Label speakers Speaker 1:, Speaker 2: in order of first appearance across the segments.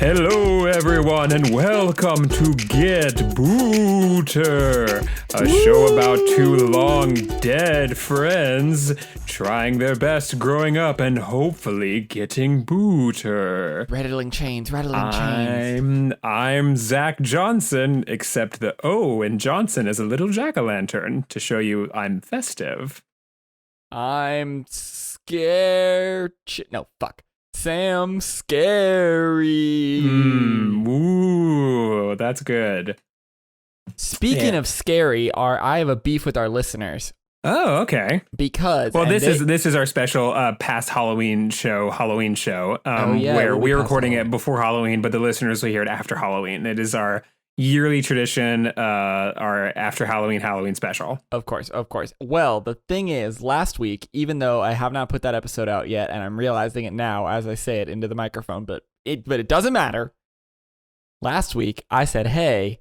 Speaker 1: Hello, everyone, and welcome to Get Booter, a show about two long dead friends trying their best growing up and hopefully getting booter.
Speaker 2: Rattling chains, rattling chains.
Speaker 1: I'm Zach Johnson, except the O in Johnson is a little jack-o'-lantern to show you I'm festive.
Speaker 2: I'm scared. No, fuck. Sam Scary.
Speaker 1: Ooh, that's good.
Speaker 2: Speaking of scary, I have a beef with our listeners
Speaker 1: Oh, okay.
Speaker 2: because
Speaker 1: This is our special past Halloween show, where we're recording it before Halloween, but the listeners will hear it after Halloween. It is our yearly tradition, our after Halloween special.
Speaker 2: Of course. Well, the thing is, last week, even though I have not put that episode out yet, and I'm realizing it now as I say it into the microphone, but it doesn't matter. Last week, I said, hey,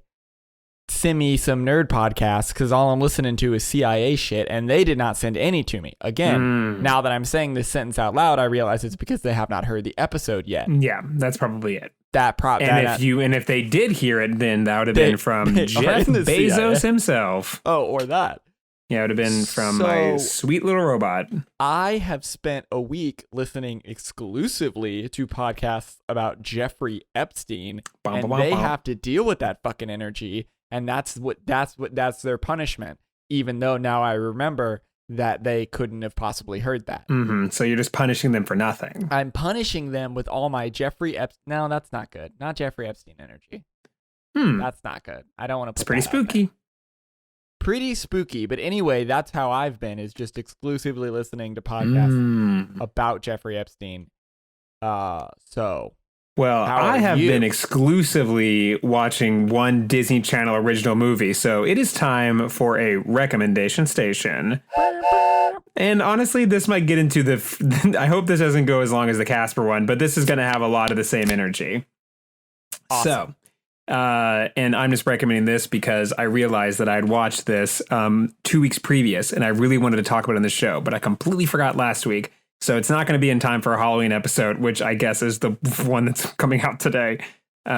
Speaker 2: send me some nerd podcasts because all I'm listening to is CIA shit, and they did not send any to me. Again, now that I'm saying this sentence out loud, I realize it's because they have not heard the episode yet.
Speaker 1: Yeah, that's probably it. If they did hear it, then that would have been from Jeff Bezos himself.
Speaker 2: Oh, or that.
Speaker 1: Yeah, it would have been from my sweet little robot.
Speaker 2: I have spent a week listening exclusively to podcasts about Jeffrey Epstein, they have to deal with that fucking energy, and that's their punishment. Even though now I remember that they couldn't have possibly heard that.
Speaker 1: Mm-hmm. So you're just punishing them for nothing.
Speaker 2: I'm punishing them with all my Jeffrey Epstein. No, that's not good. Not Jeffrey Epstein energy. That's not good. I don't want to put
Speaker 1: It's pretty spooky.
Speaker 2: Pretty spooky. But anyway, that's how I've been, is just exclusively listening to podcasts about Jeffrey Epstein.
Speaker 1: Well, I have been exclusively watching one Disney Channel original movie, so it is time for a recommendation station. And honestly, this might get into I hope this doesn't go as long as the Casper one, but this is going to have a lot of the same energy.
Speaker 2: Awesome.
Speaker 1: So, and I'm just recommending this because I realized that I had watched this 2 weeks previous, and I really wanted to talk about it on the show, but I completely forgot last week. So it's not going to be in time for a Halloween episode, which I guess is the one that's coming out today. So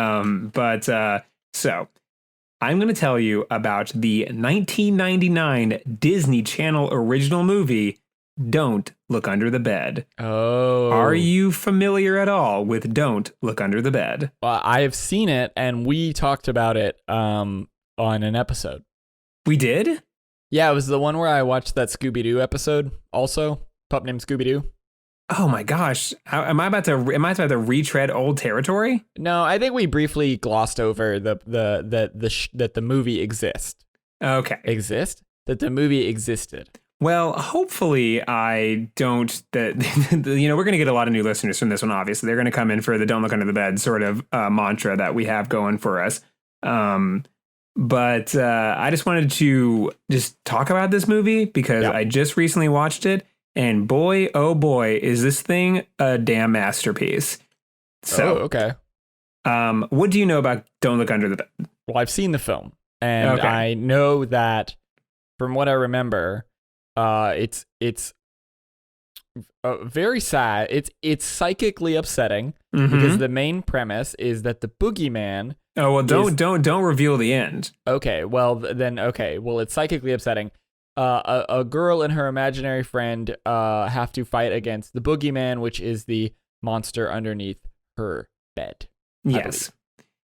Speaker 1: I'm going to tell you about the 1999 Disney Channel original movie, Don't Look Under the Bed.
Speaker 2: Oh.
Speaker 1: Are you familiar at all with Don't Look Under the Bed?
Speaker 2: I have seen it, and we talked about it on an episode.
Speaker 1: We did?
Speaker 2: Yeah, it was the one where I watched that Scooby-Doo episode also. Pup named Scooby-Doo.
Speaker 1: Oh my gosh. Am I about to retread old territory?
Speaker 2: No, I think we briefly glossed over that the movie exists.
Speaker 1: Okay.
Speaker 2: That the movie existed.
Speaker 1: Well, hopefully I don't, we're going to get a lot of new listeners from this one, obviously. They're going to come in for the Don't Look Under the Bed sort of mantra that we have going for us. But I just wanted to just talk about this movie because I just recently watched it. And boy, oh boy, is this thing a damn masterpiece. So,
Speaker 2: okay.
Speaker 1: What do you know about Don't Look Under the Bed?
Speaker 2: Well, I've seen the film, and I know that from what I remember, it's very sad. It's psychically upsetting because the main premise is that the boogeyman.
Speaker 1: Oh well, don't reveal the end.
Speaker 2: Okay, well then, well it's psychically upsetting. A girl and her imaginary friend have to fight against the boogeyman, which is the monster underneath her bed.
Speaker 1: Yes.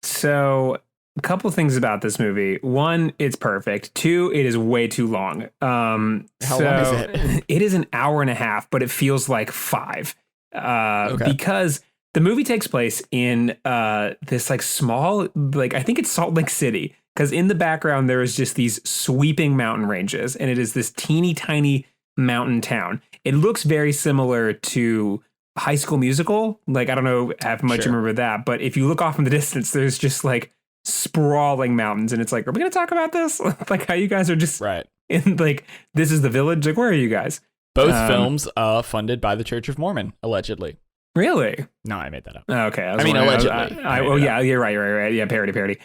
Speaker 1: So a couple things about this movie. One, it's perfect. Two, it is way too long.
Speaker 2: How long is it?
Speaker 1: It is an hour and a half, but it feels like 5. Because the movie takes place in this like small, like I think it's Salt Lake City. Because in the background, there is just these sweeping mountain ranges, and it is this teeny tiny mountain town. It looks very similar to High School Musical. Like, I don't know how much you remember that, but if you look off in the distance, there's just like sprawling mountains, and it's like, are we going to talk about this? Like how you guys are just in like, this is the village. Like, where are you guys?
Speaker 2: Both films funded by the Church of Mormon, allegedly.
Speaker 1: Really?
Speaker 2: No, I made that up.
Speaker 1: Okay.
Speaker 2: Allegedly.
Speaker 1: Yeah, you're right. Yeah, parody.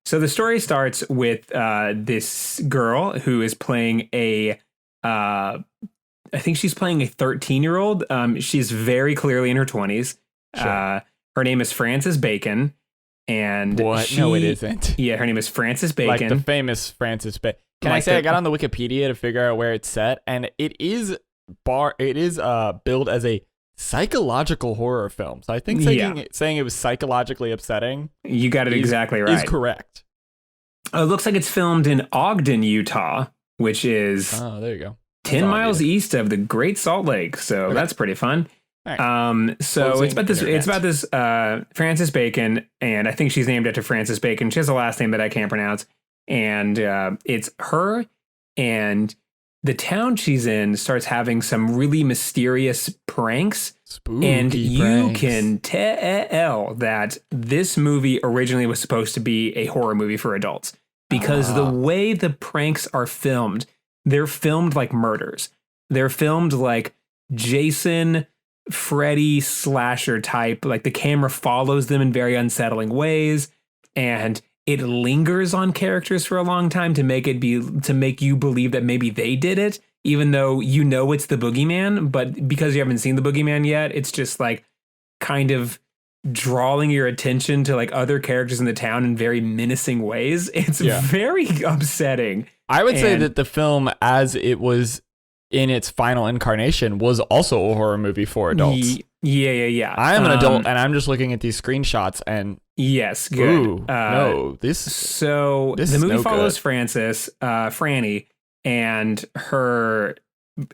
Speaker 1: So the story starts with this girl who is playing I think she's playing a 13-year-old. She's very clearly in her 20s. Sure. Her name is Frances Bacon. And
Speaker 2: what? No, it isn't.
Speaker 1: Yeah, her name is Frances Bacon.
Speaker 2: Like the famous Frances Bacon. Can I say I got on the Wikipedia to figure out where it's set, and it is billed as a psychological horror film. So I think saying it was psychologically upsetting.
Speaker 1: You got it exactly right.
Speaker 2: Is correct.
Speaker 1: It looks like it's filmed in Ogden, Utah, which is
Speaker 2: there you go.
Speaker 1: 10 miles east of the Great Salt Lake. So that's pretty fun. Right. So it's about this Frances Bacon, and I think she's named after Frances Bacon. She has a last name that I can't pronounce, and it's her, and the town she's in starts having some really mysterious pranks.
Speaker 2: Spooky
Speaker 1: and you
Speaker 2: pranks.
Speaker 1: can tell that this movie originally was supposed to be a horror movie for adults, because the way the pranks are filmed, they're filmed like murders. They're filmed like Jason, Freddy slasher type. Like the camera follows them in very unsettling ways, and it lingers on characters for a long time to make you believe that maybe they did it, even though you know it's the boogeyman. But because you haven't seen the boogeyman yet, it's just like kind of drawing your attention to like other characters in the town in very menacing ways. It's very upsetting.
Speaker 2: I would say that the film, as it was in its final incarnation, was also a horror movie for adults.
Speaker 1: Yeah.
Speaker 2: I am an adult, and I'm just looking at these screenshots, and
Speaker 1: yes, good.
Speaker 2: Ooh, this
Speaker 1: the movie
Speaker 2: no
Speaker 1: follows
Speaker 2: good.
Speaker 1: Frances, Franny, and her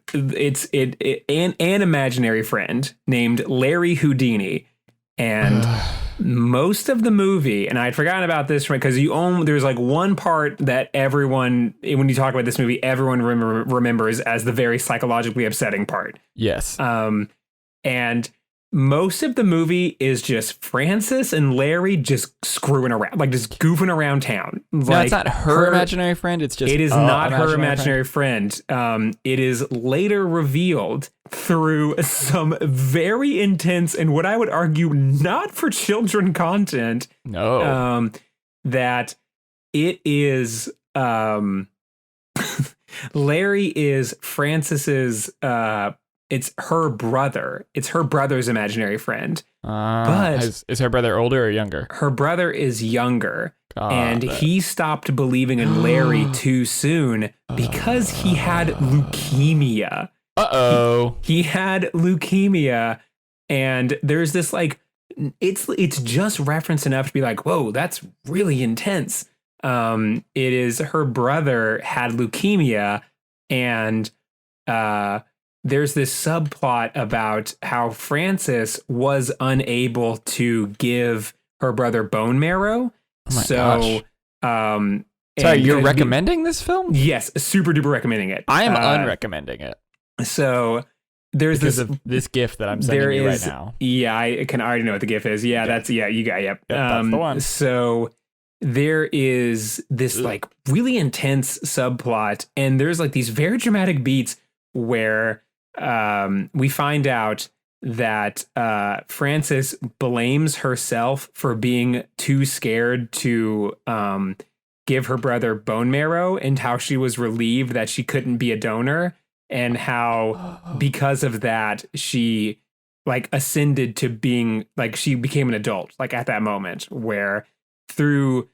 Speaker 1: an imaginary friend named Larry Houdini, and most of the movie, and I'd forgotten about this because there's like one part that everyone, when you talk about this movie, everyone remembers as the very psychologically upsetting part.
Speaker 2: Yes.
Speaker 1: And most of the movie is just Frances and Larry just screwing around, like just goofing around town.
Speaker 2: No, it's not her imaginary friend. It
Speaker 1: is not her imaginary friend. It is later revealed through some very intense and what I would argue not for children content.
Speaker 2: No.
Speaker 1: That it is Larry is Frances's it's her brother. It's her brother's imaginary friend. But
Speaker 2: is her brother older or younger?
Speaker 1: Her brother is younger. And he stopped believing in Larry too soon because he had leukemia. He had leukemia, and there's this like it's just reference enough to be like, whoa, that's really intense. It is her brother had leukemia, and there's this subplot about how Frances was unable to give her brother bone marrow.
Speaker 2: Oh my gosh. Sorry, you're recommending this film?
Speaker 1: Yes, super duper recommending it.
Speaker 2: I am unrecommending it.
Speaker 1: So there's
Speaker 2: because of this GIF that I'm sending you right now.
Speaker 1: Yeah, I can already know what the GIF is. Yeah, that's you got yep.
Speaker 2: That's the one.
Speaker 1: So there is this like really intense subplot, and there's like these very dramatic beats where we find out that Frances blames herself for being too scared to give her brother bone marrow, and how she was relieved that she couldn't be a donor, and how because of that she like ascended to being like she became an adult like at that moment, where through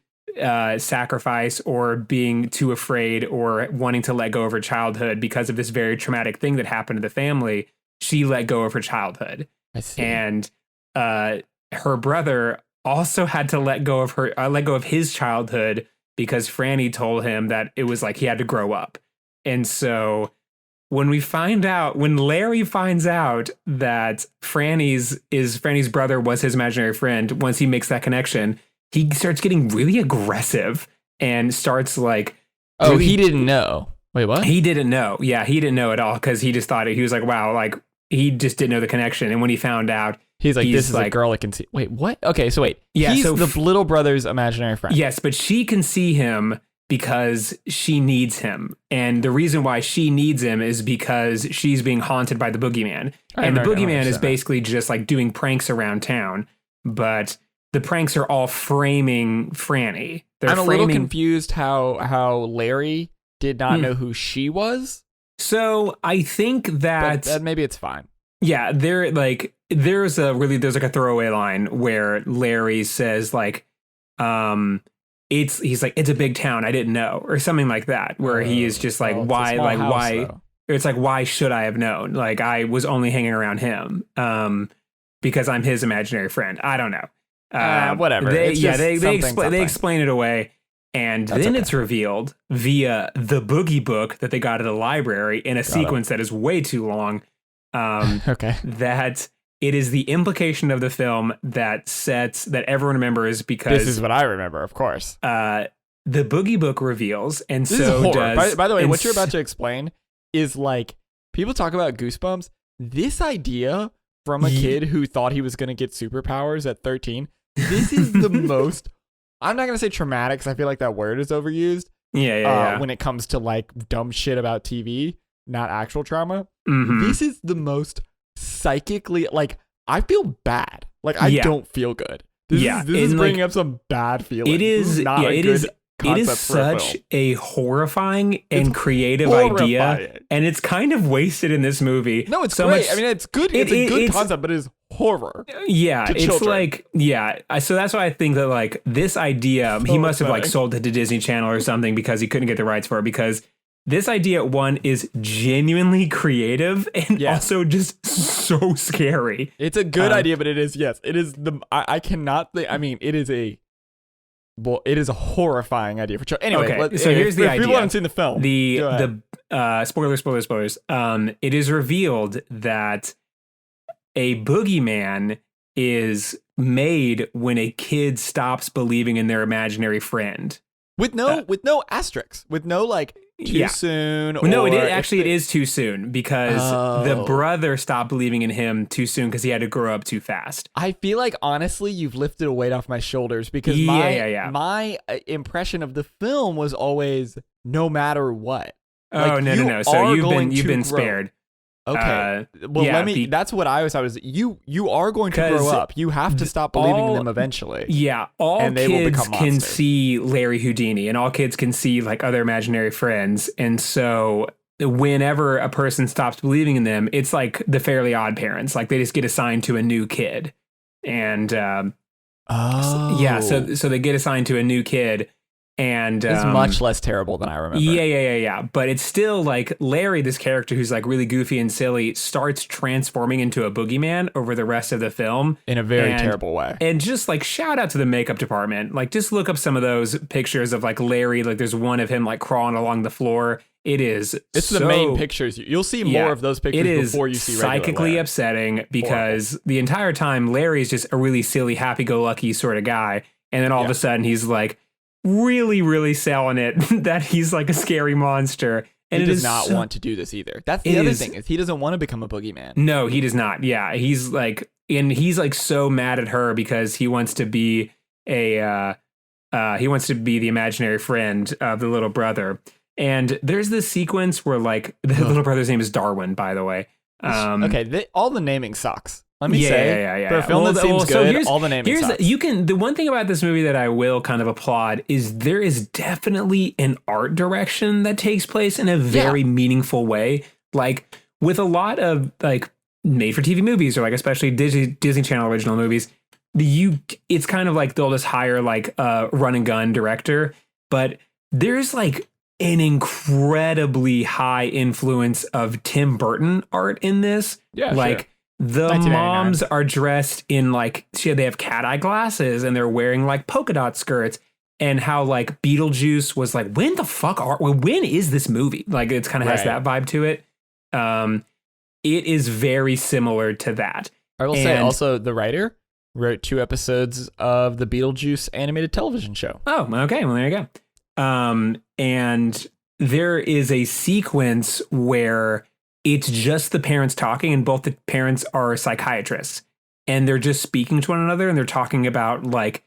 Speaker 1: sacrifice or being too afraid or wanting to let go of her childhood because of this very traumatic thing that happened to the family, she let go of her childhood.
Speaker 2: I see.
Speaker 1: And her brother also had to let go of his childhood because Franny told him that it was like he had to grow up. And so when Larry finds out that Franny's brother was his imaginary friend, once he makes that connection, he starts getting really aggressive and starts like...
Speaker 2: he didn't know. Wait, what?
Speaker 1: He didn't know. Yeah, he didn't know at all because he just thought he was like, wow, like he just didn't know the connection. And when he found out...
Speaker 2: He's like, this is like, a girl I can see. Wait, what? Okay, so wait. Yeah, he's the little brother's imaginary friend.
Speaker 1: Yes, but she can see him because she needs him. And the reason why she needs him is because she's being haunted by the boogeyman. And the boogeyman is basically just like doing pranks around town. But... the pranks are all framing Franny.
Speaker 2: I'm a little confused how Larry did not know who she was.
Speaker 1: So I think that
Speaker 2: maybe it's fine.
Speaker 1: Yeah, there's like a throwaway line where Larry says like, he's like, it's a big town, I didn't know, or something like that, where he is just like, why, though. It's like, why should I have known? Like, I was only hanging around him, because I'm his imaginary friend. I don't know.
Speaker 2: Whatever.
Speaker 1: They explain it away. And then it's revealed via the boogie book that they got at the library in a sequence that is way too long. That it is the implication of the film that everyone remembers, because
Speaker 2: this is what I remember, of course.
Speaker 1: The boogie book reveals, and
Speaker 2: this
Speaker 1: so
Speaker 2: is horror.
Speaker 1: does.
Speaker 2: By the way, what you're about to explain is like, people talk about Goosebumps. This idea from a kid who thought he was going to get superpowers at 13. This is the most. I'm not going to say traumatic, because I feel like that word is overused.
Speaker 1: Yeah.
Speaker 2: When it comes to like dumb shit about TV, not actual trauma.
Speaker 1: Mm-hmm.
Speaker 2: This is the most psychically, like, I feel bad. Like, I don't feel good. This is bringing up some bad feelings.
Speaker 1: It is not a good concept. It is such a horrifying and creative idea, and it's kind of wasted in this movie.
Speaker 2: No, it's great. I mean, it's good. It's a good concept, but it is horror.
Speaker 1: Yeah, it's children. Like, so that's why I think that like this idea, he must have like sold it to Disney Channel or something, because he couldn't get the rights for it, because this idea, one, is genuinely creative and also just so scary.
Speaker 2: It's a good idea, but it is I cannot think. I mean, it is a horrifying idea for children. Anyway,
Speaker 1: so here's the idea.
Speaker 2: If people haven't seen the film,
Speaker 1: spoilers. It is revealed that a boogeyman is made when a kid stops believing in their imaginary friend.
Speaker 2: With no asterisks, with no like too soon.
Speaker 1: Well, no, it is too soon, because the brother stopped believing in him too soon because he had to grow up too fast.
Speaker 2: I feel like, honestly, you've lifted a weight off my shoulders, because my impression of the film was always no matter what.
Speaker 1: Like, no. So you've been spared.
Speaker 2: Okay. That's what I was. You are going to grow up. You have to stop believing in them eventually.
Speaker 1: Yeah. All kids can see Larry Houdini, and all kids can see like other imaginary friends. And so whenever a person stops believing in them, it's like the Fairly Odd Parents. Like, they just get assigned to a new kid. And so they get assigned to a new kid. And
Speaker 2: it's much less terrible than I remember.
Speaker 1: Yeah. But it's still like Larry, this character who's like really goofy and silly, starts transforming into a boogeyman over the rest of the film
Speaker 2: in a very terrible way.
Speaker 1: And just like, shout out to the makeup department. Like, just look up some of those pictures of like Larry. Like, there's one of him like crawling along the floor. It's
Speaker 2: the main pictures. You'll see more of those pictures before you see regular
Speaker 1: psychically
Speaker 2: Larry.
Speaker 1: Upsetting, because the entire time Larry's just a really silly, happy-go-lucky sort of guy. And then all of a sudden he's like, really, really selling it that he's like a scary monster. And
Speaker 2: he does not want to do this either. That's the other thing, is he doesn't want to become a boogeyman.
Speaker 1: No, he does not. Yeah, he's like so mad at her because he wants to be the imaginary friend of the little brother. And there's this sequence where like the little brother's name is Darwin, by the way.
Speaker 2: All the naming sucks. Let me say, for a film that seems good, all the naming sucks.
Speaker 1: The one thing about this movie that I will kind of applaud is there is definitely an art direction that takes place in a very meaningful way. Like, with a lot of like made for TV movies, or like especially Disney Channel original movies, it's kind of like they'll just hire like a run and gun director, but there's like an incredibly high influence of Tim Burton art in this.
Speaker 2: Yeah,
Speaker 1: like. The moms are dressed in like, they have cat eye glasses and they're wearing like polka dot skirts, and how like Beetlejuice was like, when is this movie? Like, it's kind of has that vibe to it. It is very similar to that.
Speaker 2: I will say also, the writer wrote 2 episodes of the Beetlejuice animated television show.
Speaker 1: Oh, okay. Well, there you go. And there is a sequence where it's just the parents talking, and both the parents are psychiatrists, and they're just speaking to one another, and they're talking about like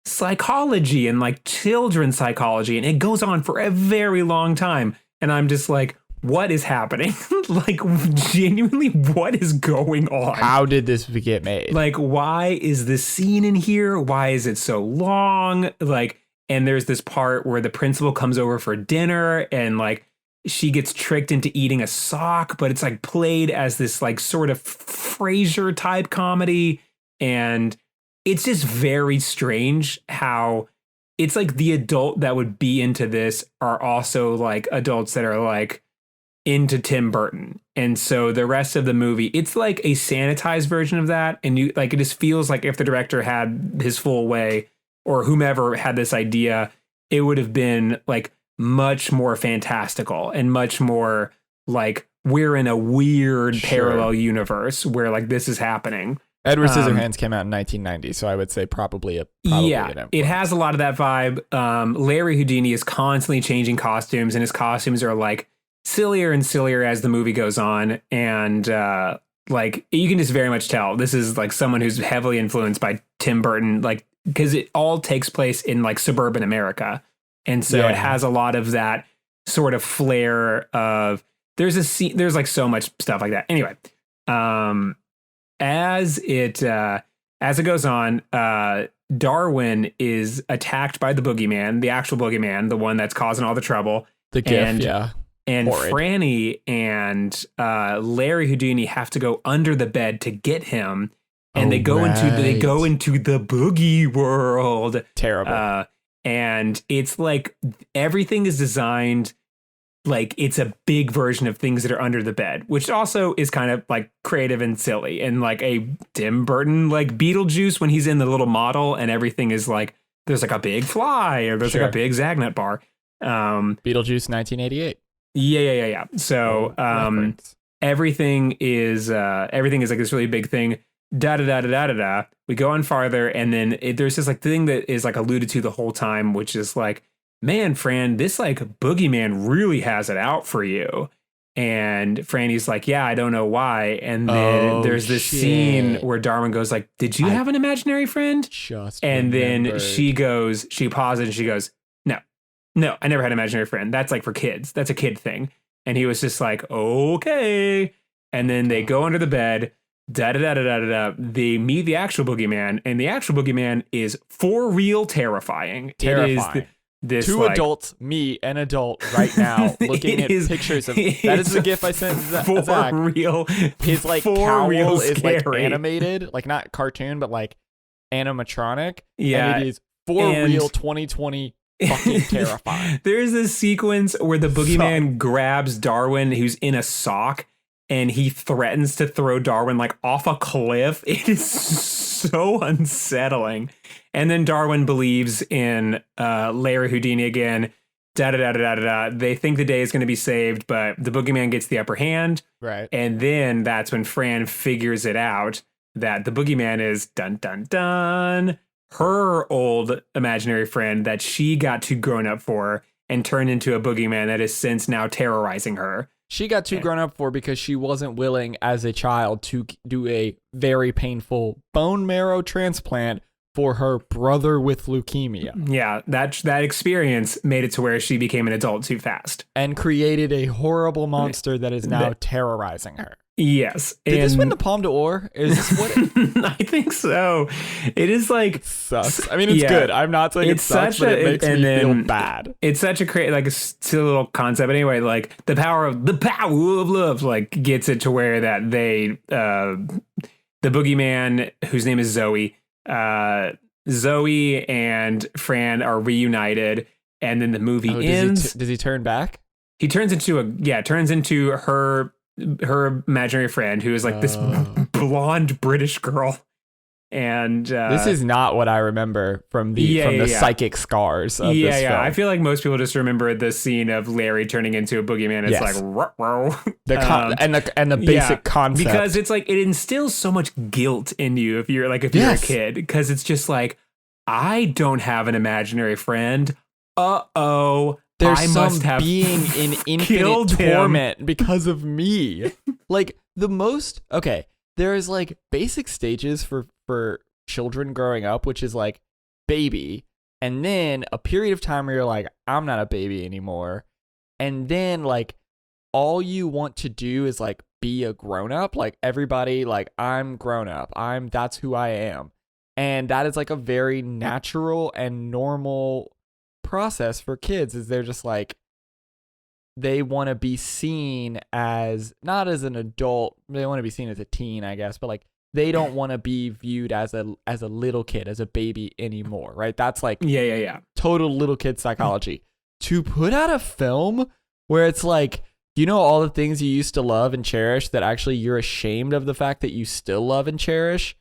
Speaker 1: psychology and like children's psychology. And it goes on for a very long time. And I'm just like, what is happening? Like, genuinely, what is going on?
Speaker 2: How did this get made?
Speaker 1: Like, why is this scene in here? Why is it so long? Like, and there's this part where the principal comes over for dinner, and like, she gets tricked into eating a sock, but it's like played as this like sort of Frasier type comedy. And it's just very strange how it's like the adult that would be into this are also like adults that are like into Tim Burton. And so the rest of the movie, it's like a sanitized version of that. And you like, it just feels like if the director had his full way or whomever had this idea, it would have been like much more fantastical and much more like we're in a weird parallel universe where like this is happening.
Speaker 2: Edward Scissorhands came out in 1990, so I would say probably an influence.
Speaker 1: It has a lot of that vibe. Larry Houdini is constantly changing costumes, and his costumes are like sillier and sillier as the movie goes on. And like you can just very much tell this is like someone who's heavily influenced by Tim Burton, like because it all takes place in like suburban America, and so it has a lot of that sort of flair of there's like so much stuff like that. Anyway, as it goes on, Darwin is attacked by the boogeyman, the actual boogeyman, the one that's causing all the trouble.
Speaker 2: The gift,
Speaker 1: And
Speaker 2: horrid.
Speaker 1: Franny and Larry Houdini have to go under the bed to get him, and they go into the boogie world.
Speaker 2: Terrible.
Speaker 1: And it's like everything is designed like it's a big version of things that are under the bed, which also is kind of like creative and silly, and like a Tim Burton like Beetlejuice when he's in the little model and everything is like there's like a big fly or there's like a big Zagnut bar.
Speaker 2: Beetlejuice 1988.
Speaker 1: Yeah. So everything is like this really big thing. Da. We go on farther, and then there's this like thing that is like alluded to the whole time, which is like, man, Fran, this like boogeyman really has it out for you. And Franny's like, yeah, I don't know why. And then there's this scene where Darwin goes like, did you have an imaginary friend? Then she pauses and she goes, no, I never had an imaginary friend. That's like for kids. That's a kid thing. And he was just like, okay. And then they go under the bed. They meet the actual boogeyman, and the actual boogeyman is for real terrifying.
Speaker 2: Terrifying.
Speaker 1: It is this
Speaker 2: two adults, me, an adult, right now, looking at pictures of that is the gif I sent Zach.
Speaker 1: For real,
Speaker 2: his like cowl is like animated, like not cartoon, but like animatronic.
Speaker 1: Yeah,
Speaker 2: and it is for real 2020 fucking terrifying.
Speaker 1: There's this sequence where the boogeyman grabs Darwin, who's in a sock, and he threatens to throw Darwin like off a cliff. It is so unsettling. And then Darwin believes in Larry Houdini again. They think the day is going to be saved, but the boogeyman gets the upper hand.
Speaker 2: Right.
Speaker 1: And then that's when Fran figures it out that the boogeyman is dun dun dun her old imaginary friend that she got too grown up for and turned into a boogeyman that is since now terrorizing her.
Speaker 2: She got too grown up for because she wasn't willing as a child to do a very painful bone marrow transplant for her brother with leukemia.
Speaker 1: Yeah, that experience made it to where she became an adult too fast.
Speaker 2: And created a horrible monster that is now terrorizing her.
Speaker 1: Yes.
Speaker 2: Did this win the Palme d'Or? Is this what
Speaker 1: I think so. It is like...
Speaker 2: It sucks. I mean, it's good. I'm not saying it sucks, but it makes me feel bad.
Speaker 1: It's such a like a silly little concept. But anyway, like the power of love like gets it to where that they... the boogeyman, whose name is Zoe... Zoe and Fran are reunited, and then the movie ends.
Speaker 2: Does he turn back?
Speaker 1: He turns into her imaginary friend, who is like this blonde British girl. And
Speaker 2: this is not what I remember from the psychic scars of this film.
Speaker 1: I feel like most people just remember the scene of Larry turning into a boogeyman. It's like ruh-roh.
Speaker 2: The basic concept,
Speaker 1: because it's like it instills so much guilt in you if you're a kid, because it's just like, I don't have an imaginary friend.
Speaker 2: There's
Speaker 1: I
Speaker 2: some
Speaker 1: must have
Speaker 2: being in infinite torment because of me. Like there is like basic stages for children growing up, which is like baby, and then a period of time where you're like, I'm not a baby anymore, and then like all you want to do is like be a grown up, like everybody, like I'm grown up, that's who I am, and that is like a very natural and normal process for kids. Is they're just like, they want to be seen as not as an adult. They want to be seen as a teen, I guess, but like they don't want to be viewed as a little kid, as a baby anymore, right? That's like total little kid psychology. To put out a film where it's like, you know, all the things you used to love and cherish that actually you're ashamed of the fact that you still love and cherish.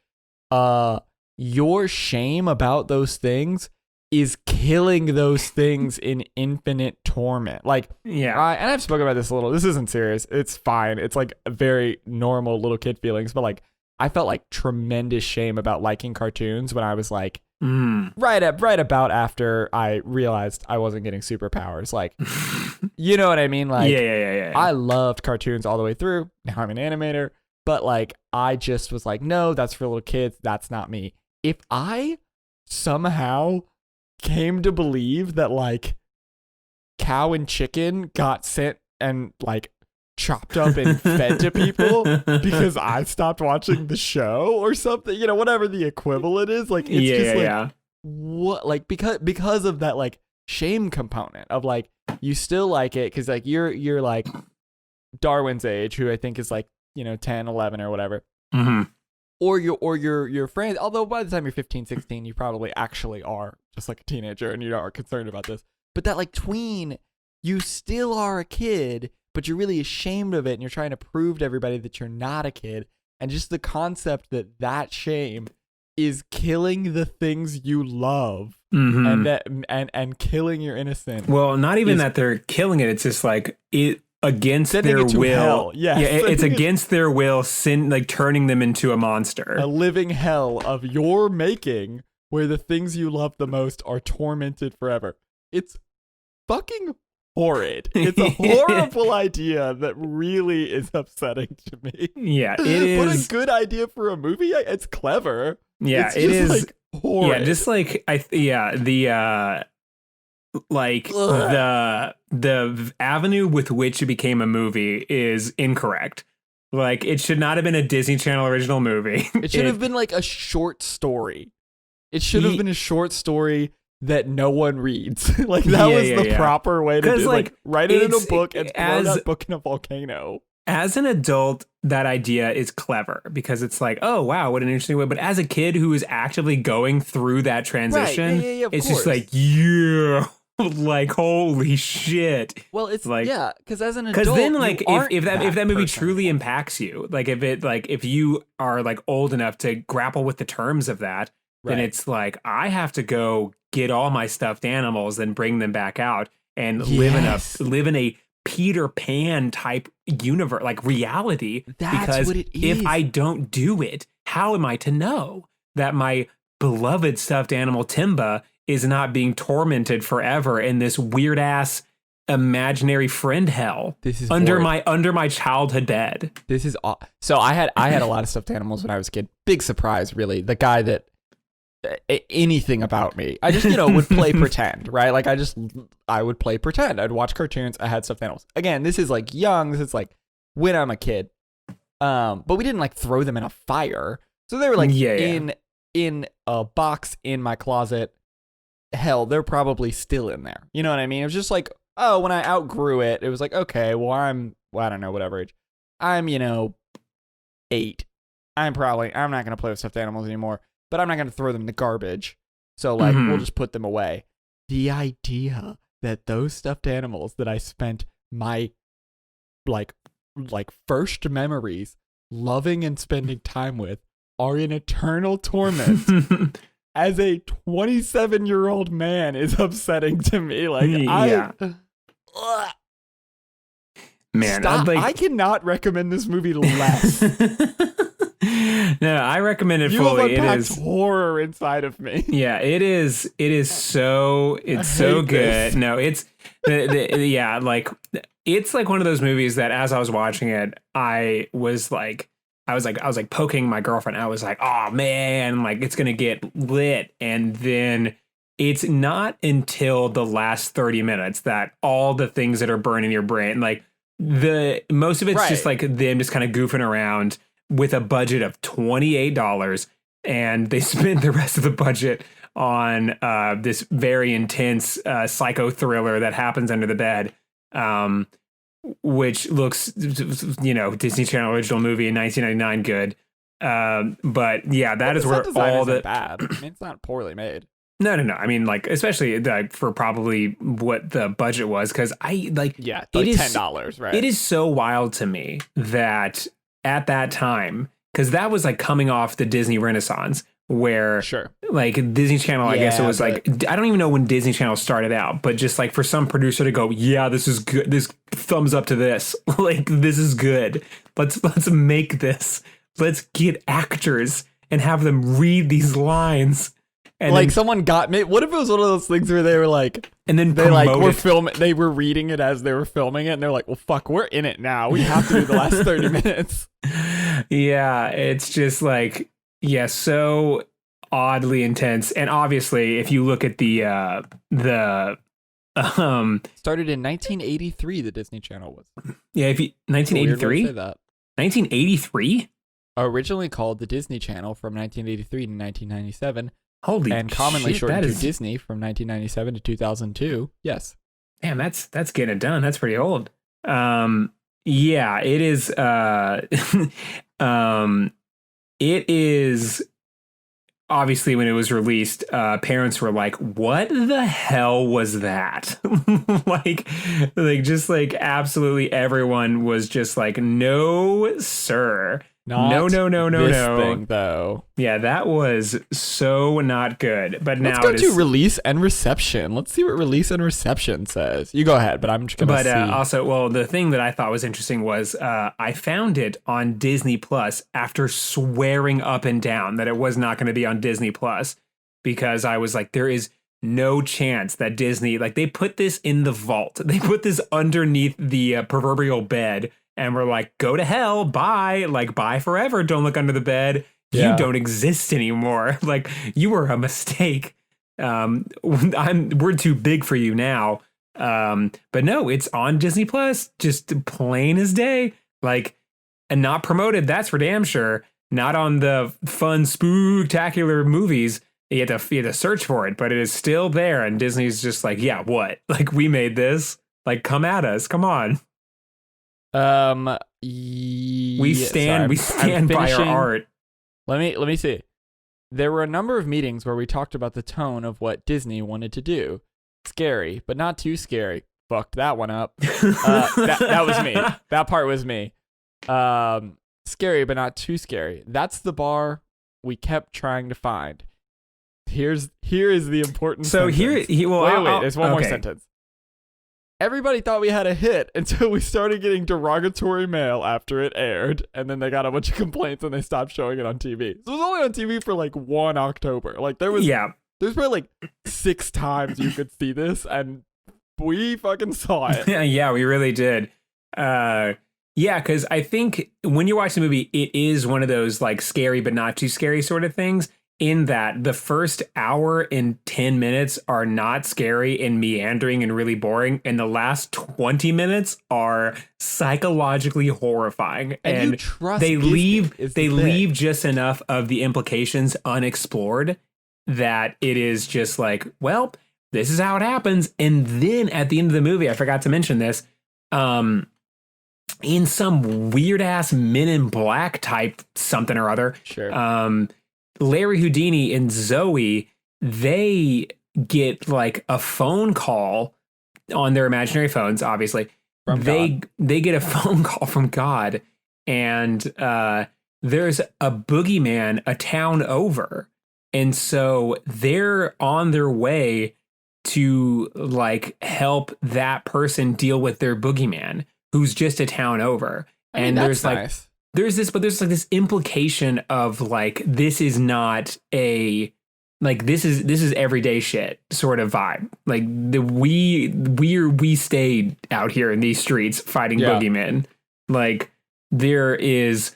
Speaker 2: Your shame about those things is killing those things in infinite torment. Like, and I've spoken about this a little. This isn't serious. It's fine. It's like very normal little kid feelings, but like I felt like tremendous shame about liking cartoons when I was like right about after I realized I wasn't getting superpowers. Like, you know what I mean? Like, I loved cartoons all the way through. Now I'm an animator, but like I just was like, no, that's for little kids. That's not me. If I somehow came to believe that like cow and chicken got sent and like chopped up and fed to people because I stopped watching the show or something, you know, whatever the equivalent is, like it's just like what, like because of that like shame component of like you still like it because like you're like Darwin's age, who I think is like, you know, 10, 11 or whatever. Or your friends, although by the time you're 15, 16, you probably actually are just like a teenager and you are concerned about this. But that like tween, you still are a kid, but you're really ashamed of it and you're trying to prove to everybody that you're not a kid. And just the concept that shame is killing the things you love and that and killing your innocence.
Speaker 1: Well, not even that they're killing it. It's just like it against their will. It's against their will, like turning them into a monster.
Speaker 2: A living hell of your making where the things you love the most are tormented forever. It's fucking horrid. It's a horrible idea that really is upsetting to me.
Speaker 1: Yeah, it is.
Speaker 2: What a good idea for a movie. It's clever.
Speaker 1: Yeah,
Speaker 2: it's
Speaker 1: it is
Speaker 2: like horrid.
Speaker 1: Yeah, just like the avenue with which it became a movie is incorrect. Like, it should not have been a Disney Channel original movie.
Speaker 2: It should have been like a short story. It should have been a short story that no one reads. Like, that was the proper way to do it. Like, write it in a book and throw that book in a volcano.
Speaker 1: As an adult, that idea is clever because it's like, oh, wow, what an interesting way. But as a kid who is actively going through that transition, it's just like, like, holy shit.
Speaker 2: Well, it's like, because as an adult,
Speaker 1: because then like if that movie truly impacts you, like if you are like old enough to grapple with the terms of that, then it's like, I have to go get all my stuffed animals and bring them back out and live in a Peter Pan type universe, like reality.
Speaker 2: That's
Speaker 1: because
Speaker 2: what it is.
Speaker 1: If I don't do it, how am I to know that my beloved stuffed animal Timba is not being tormented forever in this weird ass imaginary friend hell?
Speaker 2: This is
Speaker 1: under my childhood bed.
Speaker 2: This is so I had a lot of stuffed animals when I was a kid. Big surprise, really. The guy that anything about me, I just would play pretend, right? Like I would play pretend. I'd watch cartoons. I had stuffed animals. Again, this is like young. This is like when I'm a kid. But we didn't like throw them in a fire. So they were like in a box in my closet. Hell, they're probably still in there. You know what I mean? It was just like, oh, when I outgrew it, it was like, okay, well, I don't know, whatever age. I'm, 8. I'm not going to play with stuffed animals anymore, but I'm not going to throw them in the garbage. So, like, we'll just put them away. The idea that those stuffed animals that I spent my, like first memories loving and spending time with are in eternal torment as a 27-year-old man is upsetting to me. Like,
Speaker 1: man,
Speaker 2: I cannot recommend this movie less.
Speaker 1: No, I recommend it fully.
Speaker 2: It is horror inside of me.
Speaker 1: Yeah, it is. So good.
Speaker 2: This.
Speaker 1: No, it's like it's like one of those movies that as I was watching it, I was like poking my girlfriend. I was like, oh man, like it's gonna get lit, and then it's not until the last 30 minutes that all the things that are burning your brain, like most of it's just like them just kind of goofing around with a budget of $28, and they spent the rest of the budget on this very intense psycho thriller that happens under the bed. which looks, Disney Channel original movie in 1999 good. But yeah, that is where all the
Speaker 2: bad. I mean, it's not poorly made.
Speaker 1: No. I mean, like, especially for probably what the budget was, because
Speaker 2: it is $10, right?
Speaker 1: It is so wild to me that at that time, because that was like coming off the Disney Renaissance, where like Disney Channel, I guess it was like, I don't even know when Disney Channel started out, but just like for some producer to go, yeah, this is good, this thumbs up to this, like this is good. Let's make this. Let's get actors and have them read these lines. And
Speaker 2: like someone got me. What if it was one of those things where they were like,
Speaker 1: and then
Speaker 2: they like were filming, they were reading it as they were filming it, and they're like, well, fuck, we're in it now. We have to do the last 30 minutes.
Speaker 1: Yeah, it's just like, so oddly intense. And obviously, if you look at the
Speaker 2: started in 1983, the Disney Channel was.
Speaker 1: Yeah, if you 1983, 1983,
Speaker 2: originally called the Disney Channel from 1983 to 1997.
Speaker 1: Holy
Speaker 2: and commonly
Speaker 1: shit,
Speaker 2: shortened to Disney from 1997 to 2002. Yes.
Speaker 1: Damn, that's getting it done. That's pretty old. Yeah, it is. It is. Obviously, when it was released, parents were like, "What the hell was that?" like, just like absolutely everyone was just like, "No, sir." No.
Speaker 2: Thing, though.
Speaker 1: Yeah, that was so not good. But now
Speaker 2: let's go to release and reception. Let's see what release and reception says. You go ahead, but I'm just gonna see.
Speaker 1: But also, well, the thing that I thought was interesting was I found it on Disney Plus after swearing up and down that it was not going to be on Disney Plus, because I was like, there is no chance that Disney, like, they put this in the vault. They put this underneath the proverbial bed. And we're like, go to hell, bye, like, bye forever. Don't look under the bed. You don't exist anymore. Like, you were a mistake. We're too big for you now. But no, it's on Disney Plus, just plain as day. Like, and not promoted. That's for damn sure. Not on the fun, spooktacular movies. You have to search for it, but it is still there. And Disney's just like, yeah, what? Like, we made this. Like, come at us. Come on. We stand by our art.
Speaker 2: Let me see. There were a number of meetings where we talked about the tone of what Disney wanted to do. Scary, but not too scary. Fucked that one up. That was me. That part was me. Scary, but not too scary. That's the bar we kept trying to find. Here is the important sentence.
Speaker 1: Wait,
Speaker 2: there's one more sentence. Everybody thought we had a hit until we started getting derogatory mail after it aired, and then they got a bunch of complaints and they stopped showing it on TV. So it was only on TV for like 1 October. Like there's probably like 6 times you could see this, and we fucking saw it.
Speaker 1: Yeah, we really did. Yeah, because I think when you watch the movie, it is one of those like scary but not too scary sort of things, in that the first hour and 10 minutes are not scary and meandering and really boring, and the last 20 minutes are psychologically horrifying.
Speaker 2: And you trust
Speaker 1: they
Speaker 2: Disney
Speaker 1: leave just enough of the implications unexplored that it is just like, well, this is how it happens. And then at the end of the movie, I forgot to mention this, in some weird ass Men in Black type something or other.
Speaker 2: Sure.
Speaker 1: Larry Houdini and Zoe, they get like a phone call on their imaginary phones, obviously. They get a phone call from God, and there's a boogeyman a town over. And so they're on their way to like help that person deal with their boogeyman, who's just a town over.
Speaker 2: And there's like nice.
Speaker 1: There's this implication of like, this is not a, like, this is everyday shit sort of vibe. Like we stayed out here in these streets fighting boogeymen. Like, there is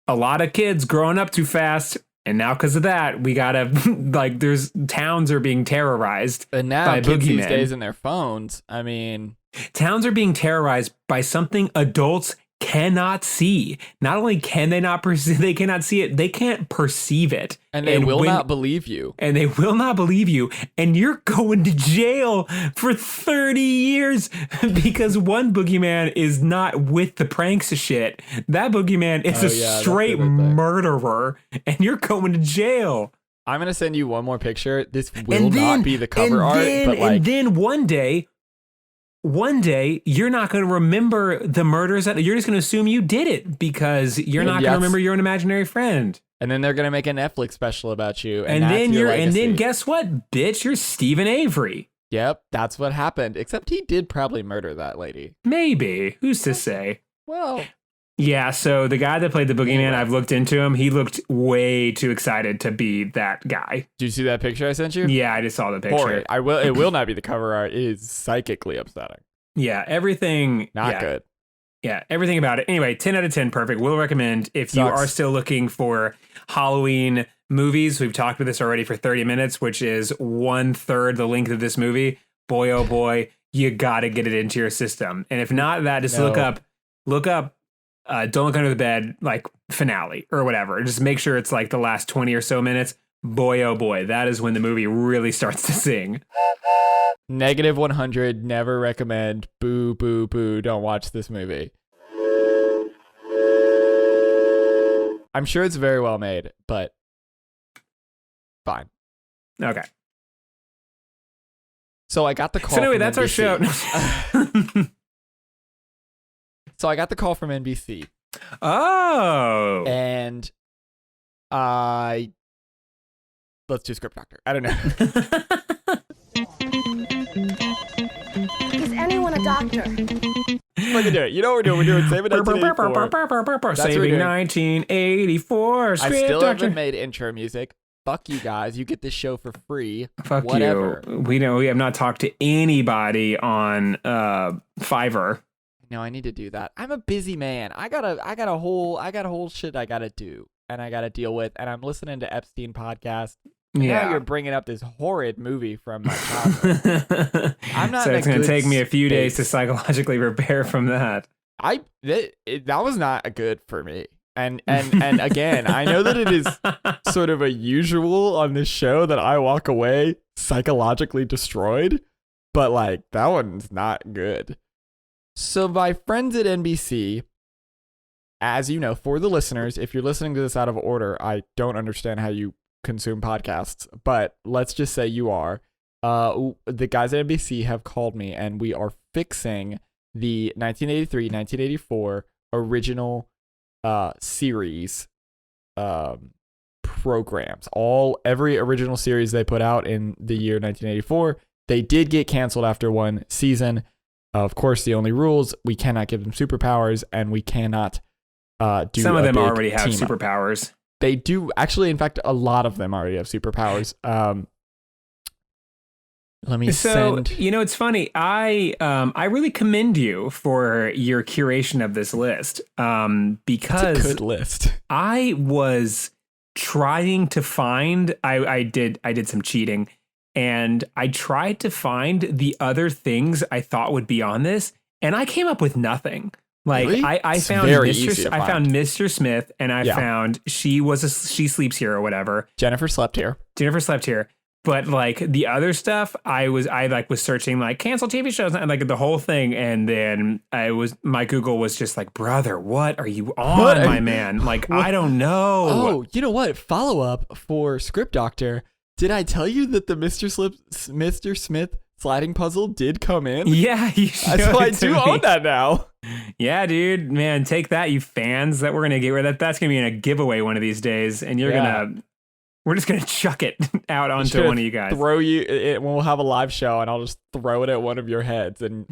Speaker 1: a lot of kids growing up too fast. And now because of that, we gotta like, there's towns are being terrorized
Speaker 2: and now
Speaker 1: by
Speaker 2: kids
Speaker 1: boogeymen.
Speaker 2: These days in their phones. I mean,
Speaker 1: towns are being terrorized by something adults cannot see. Not only can they not perceive, they cannot see it, they can't perceive it.
Speaker 2: And they will not believe you.
Speaker 1: And they will not believe you. And you're going to jail for 30 years because one boogeyman is not with the pranks shit. That boogeyman is a straight murderer, and you're going to jail.
Speaker 2: I'm going to send you one more picture. This will not be the cover art. But like,
Speaker 1: and then one day, you're not going to remember the murders. You're just going to assume you did it because you're not going to remember your own imaginary friend.
Speaker 2: And then they're going to make a Netflix special about you.
Speaker 1: And then guess what, bitch? You're Stephen Avery.
Speaker 2: Yep, that's what happened. Except he did probably murder that lady.
Speaker 1: Maybe. Who's to say?
Speaker 2: Well...
Speaker 1: Yeah, so the guy that played the boogeyman, I've looked into him. He looked way too excited to be that guy.
Speaker 2: Did you see that picture I sent you?
Speaker 1: Yeah, I just saw the picture.
Speaker 2: It will not be the cover art. It is psychically upsetting.
Speaker 1: Yeah, everything.
Speaker 2: Not good.
Speaker 1: Yeah, everything about it. Anyway, 10 out of 10, perfect. We'll recommend if you are still looking for Halloween movies. We've talked about this already for 30 minutes, which is 1/3 the length of this movie. Boy, oh boy, you got to get it into your system. And if not that, just look up Don't Look Under the Bed, like finale or whatever. Just make sure it's like the last 20 or so minutes. Boy, oh boy, that is when the movie really starts to sing.
Speaker 2: -100, never recommend. Boo, boo, boo. Don't watch this movie. I'm sure it's very well made, but fine.
Speaker 1: Okay.
Speaker 2: So I got the call.
Speaker 1: So anyway, that's
Speaker 2: NBC.
Speaker 1: Our show.
Speaker 2: So I got the call from NBC.
Speaker 1: Oh.
Speaker 2: And let's do Script Doctor. I don't know.
Speaker 3: Is anyone a doctor?
Speaker 2: We're gonna do it. You know what we're doing? We're doing Saving 1984.
Speaker 1: Saving 1984.
Speaker 2: I still haven't made intro music. Fuck you guys. You get this show for free.
Speaker 1: Fuck
Speaker 2: whatever.
Speaker 1: You. We have not talked to anybody on Fiverr.
Speaker 2: No, I need to do that. I'm a busy man. I got a whole shit I gotta do and I gotta deal with. And I'm listening to Epstein podcast. Now you're bringing up this horrid movie from my childhood. I'm not. So
Speaker 1: it's gonna take me a few days to psychologically prepare from that.
Speaker 2: That was not good for me. And again, I know that it is sort of a usual on this show that I walk away psychologically destroyed, but like that one's not good. So my friends at NBC, as you know, for the listeners, if you're listening to this out of order, I don't understand how you consume podcasts, but let's just say you are. The guys at NBC have called me and we are fixing the 1983-1984 original series programs. Every original series they put out in the year 1984, they did get canceled after one season. Of course, the only rules, we cannot give them superpowers, and we cannot do
Speaker 1: some of them
Speaker 2: big
Speaker 1: already have
Speaker 2: team-up.
Speaker 1: superpowers.
Speaker 2: They do. Actually, in fact, a lot of them already have superpowers. Let me send...
Speaker 1: You know, it's funny. I really commend you for your curation of this list because...
Speaker 2: It's a good list.
Speaker 1: I was trying to find... I did some cheating. And I tried to find the other things I thought would be on this, and I came up with nothing. Like
Speaker 2: really?
Speaker 1: I found Mr. Smith, and I found she sleeps here or whatever.
Speaker 2: Jennifer slept here.
Speaker 1: But like the other stuff, I was searching like cancel TV shows and like the whole thing, and then my Google was just like, brother, what are you on, my man? Like I don't know.
Speaker 2: Oh, you know what? Follow up for Script Doctor. Did I tell you that the Mr. Smith sliding puzzle did come in?
Speaker 1: Yeah, you showed
Speaker 2: so I
Speaker 1: it to
Speaker 2: do
Speaker 1: me.
Speaker 2: own that now.
Speaker 1: Yeah, dude, man, take that, you fans. That we're gonna get rid of. That's gonna be in a giveaway one of these days, and we're just gonna chuck it out onto one of you guys.
Speaker 2: We'll have a live show, and I'll just throw it at one of your heads, and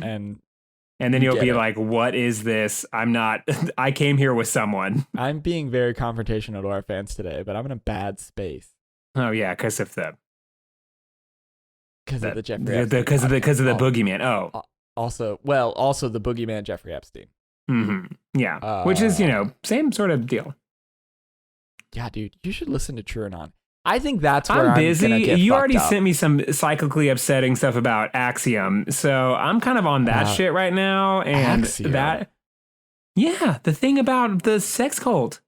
Speaker 1: then you'll be like, "What is this? I came here with someone."
Speaker 2: I'm being very confrontational to our fans today, but I'm in a bad space.
Speaker 1: Oh yeah, because of the
Speaker 2: Jeffrey Epstein.
Speaker 1: Because of the boogeyman. Oh,
Speaker 2: also the boogeyman Jeffrey Epstein.
Speaker 1: Mm-hmm. Yeah, which is same sort of deal.
Speaker 2: Yeah, dude, you should listen to True or Non. I think that's where
Speaker 1: I'm busy. You already
Speaker 2: up.
Speaker 1: sent me some cyclically upsetting stuff about Axiom, so I'm kind of on that shit right now, and
Speaker 2: Axiom.
Speaker 1: that. Yeah, the thing about the sex cult.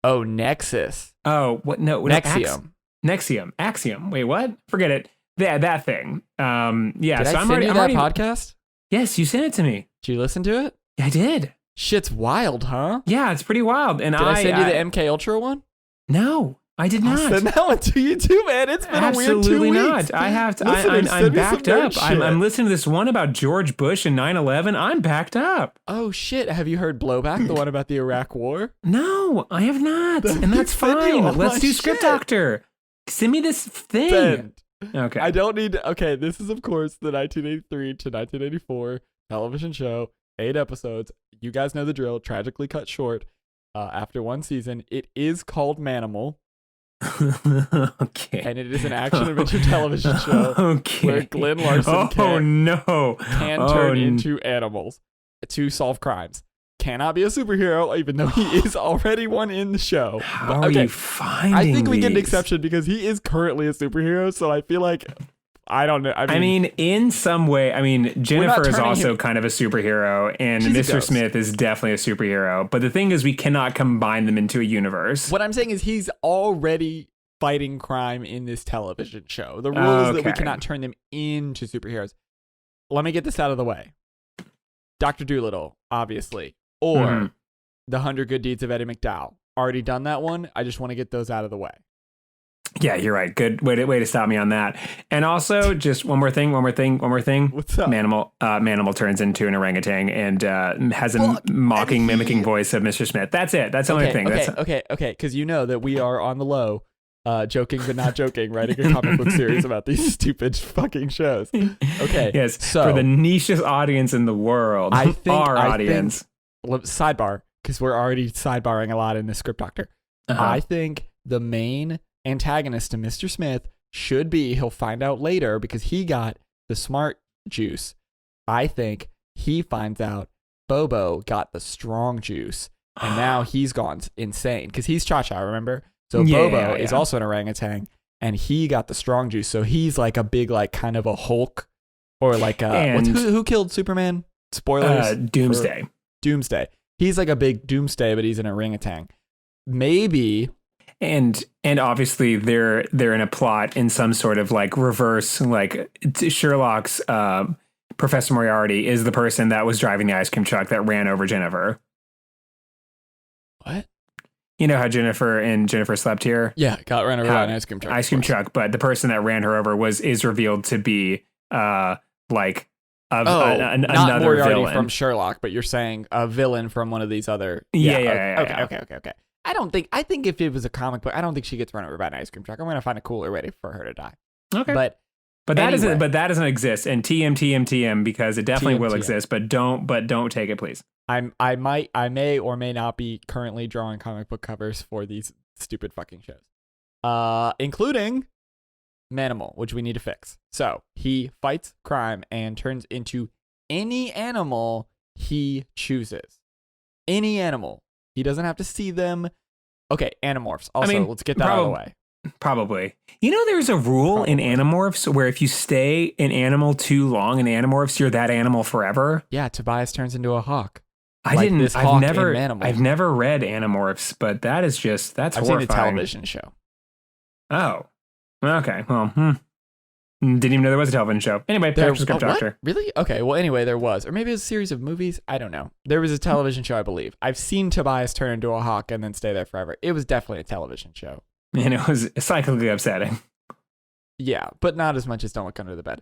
Speaker 2: Oh, Nexus.
Speaker 1: Oh, what? No,
Speaker 2: Nexium.
Speaker 1: Nexium. Axiom. Wait, what? Forget it. Yeah, that thing. Yeah.
Speaker 2: Did
Speaker 1: so
Speaker 2: I
Speaker 1: I'm
Speaker 2: send
Speaker 1: already
Speaker 2: you that podcast?
Speaker 1: Yes, you sent it to me.
Speaker 2: Did you listen to it?
Speaker 1: I did.
Speaker 2: Shit's wild, huh?
Speaker 1: Yeah, it's pretty wild. And
Speaker 2: did I send you the MK Ultra one?
Speaker 1: No, I did not.
Speaker 2: I'll send that one to you too, man. It's been a weird 2 weeks.
Speaker 1: Absolutely not. I have to. I'm backed up. I'm listening to this one about George Bush and 9/11. I'm backed up.
Speaker 2: Oh shit! Have you heard Blowback, the one about the Iraq War?
Speaker 1: No, I have not, and that's fine. Let's do Script Doctor. Send me this thing.
Speaker 2: Send.
Speaker 1: Okay.
Speaker 2: I don't need. Okay, this is of course the 1983 to 1984 television show. 8 episodes. You guys know the drill. Tragically cut short after 1 season. It is called Manimal.
Speaker 1: Okay.
Speaker 2: And it is an action adventure television show where Glenn Larson can turn into animals to solve crimes. Cannot be a superhero, even though he is already one in the show.
Speaker 1: How are you finding
Speaker 2: I think we get an
Speaker 1: these?
Speaker 2: exception because he is currently a superhero, so I feel like I don't know.
Speaker 1: I mean, in some way, Jennifer is also kind of a superhero, and Mr. Smith is definitely a superhero. But the thing is, we cannot combine them into a universe.
Speaker 2: What I'm saying is he's already fighting crime in this television show. The rule is that we cannot turn them into superheroes. Let me get this out of the way. Dr. Dolittle, obviously, or The 100 Good Deeds of Eddie McDowell. Already done that one. I just want to get those out of the way.
Speaker 1: Yeah, you're right. Good way to stop me on that. And also, just one more thing.
Speaker 2: What's up?
Speaker 1: Manimal turns into an orangutan and has a mimicking voice of Mr. Smith. That's it. That's the only thing.
Speaker 2: Okay. Because you know that we are on the low, joking but not joking, writing a comic book series about these stupid fucking shows. Okay.
Speaker 1: Yes.
Speaker 2: So
Speaker 1: for the nichest audience in the world, audience.
Speaker 2: Sidebar, because we're already sidebarring a lot in the Script Doctor. I think the main antagonist to Mr. Smith should be, he'll find out later because he got the smart juice. I think he finds out Bobo got the strong juice and now he's gone insane because he's Cha-Cha, remember? So Bobo is also an orangutan and he got the strong juice. So he's like a big, like kind of a Hulk or like who killed Superman? Spoilers.
Speaker 1: Doomsday.
Speaker 2: Doomsday. He's like a big Doomsday, but he's an orangutan. Maybe.
Speaker 1: And obviously they're in a plot in some sort of like reverse, like Sherlock's Professor Moriarty is the person that was driving the ice cream truck that ran over Jennifer.
Speaker 2: What?
Speaker 1: You know how Jennifer slept here?
Speaker 2: Yeah, got ran over by an ice cream truck.
Speaker 1: Ice cream truck, but the person that ran her over is revealed to be another
Speaker 2: Moriarty
Speaker 1: villain
Speaker 2: from Sherlock, but you're saying a villain from one of these other. Okay. I think if it was a comic book, I don't think she gets run over by an ice cream truck. I'm gonna find a cooler way for her to die. Okay, but that doesn't exist. And TM because it definitely will exist. But don't take it, please. I may or may not be currently drawing comic book covers for these stupid fucking shows, including Manimal, which we need to fix. So he fights crime and turns into any animal he chooses. Any animal. He doesn't have to see them. Okay, Animorphs. Also, let's get that out of the way.
Speaker 1: Probably. You know, there's a rule in Animorphs where if you stay an animal too long in Animorphs, you're that animal forever.
Speaker 2: Yeah, Tobias turns into a hawk.
Speaker 1: I've never read Animorphs, but that's horrifying.
Speaker 2: I've seen the television show.
Speaker 1: Oh, okay. Well, didn't even know there was a television show. Anyway, back to Script Doctor.
Speaker 2: Really? Okay. Well, anyway, there was. Or maybe it was a series of movies. I don't know. There was a television show, I believe. I've seen Tobias turn into a hawk and then stay there forever. It was definitely a television show.
Speaker 1: And it was psychically upsetting.
Speaker 2: Yeah, but not as much as Don't Look Under the Bed.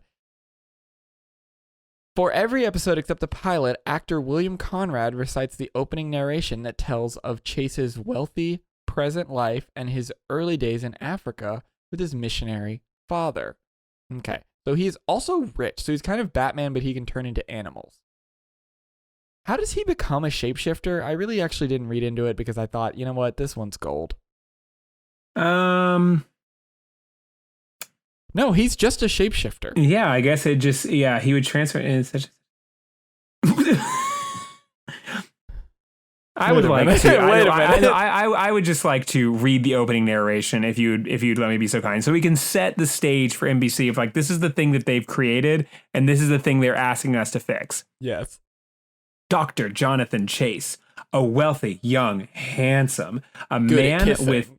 Speaker 2: For every episode except the pilot, actor William Conrad recites the opening narration that tells of Chase's wealthy, present life and his early days in Africa with his missionary father. Okay, so he's also rich. So he's kind of Batman, but he can turn into animals. How does he become a shapeshifter? I really actually didn't read into it because I thought, you know what, this one's gold. No, he's just a shapeshifter.
Speaker 1: Yeah, I guess he would transfer in such. I would like to. Wait a minute. I would just like to read the opening narration if you'd let me be so kind, so we can set the stage for NBC of like this is the thing that they've created and this is the thing they're asking us to fix.
Speaker 2: Yes.
Speaker 1: Dr. Jonathan Chase, a wealthy, young, handsome, a
Speaker 2: Good
Speaker 1: man
Speaker 2: at
Speaker 1: with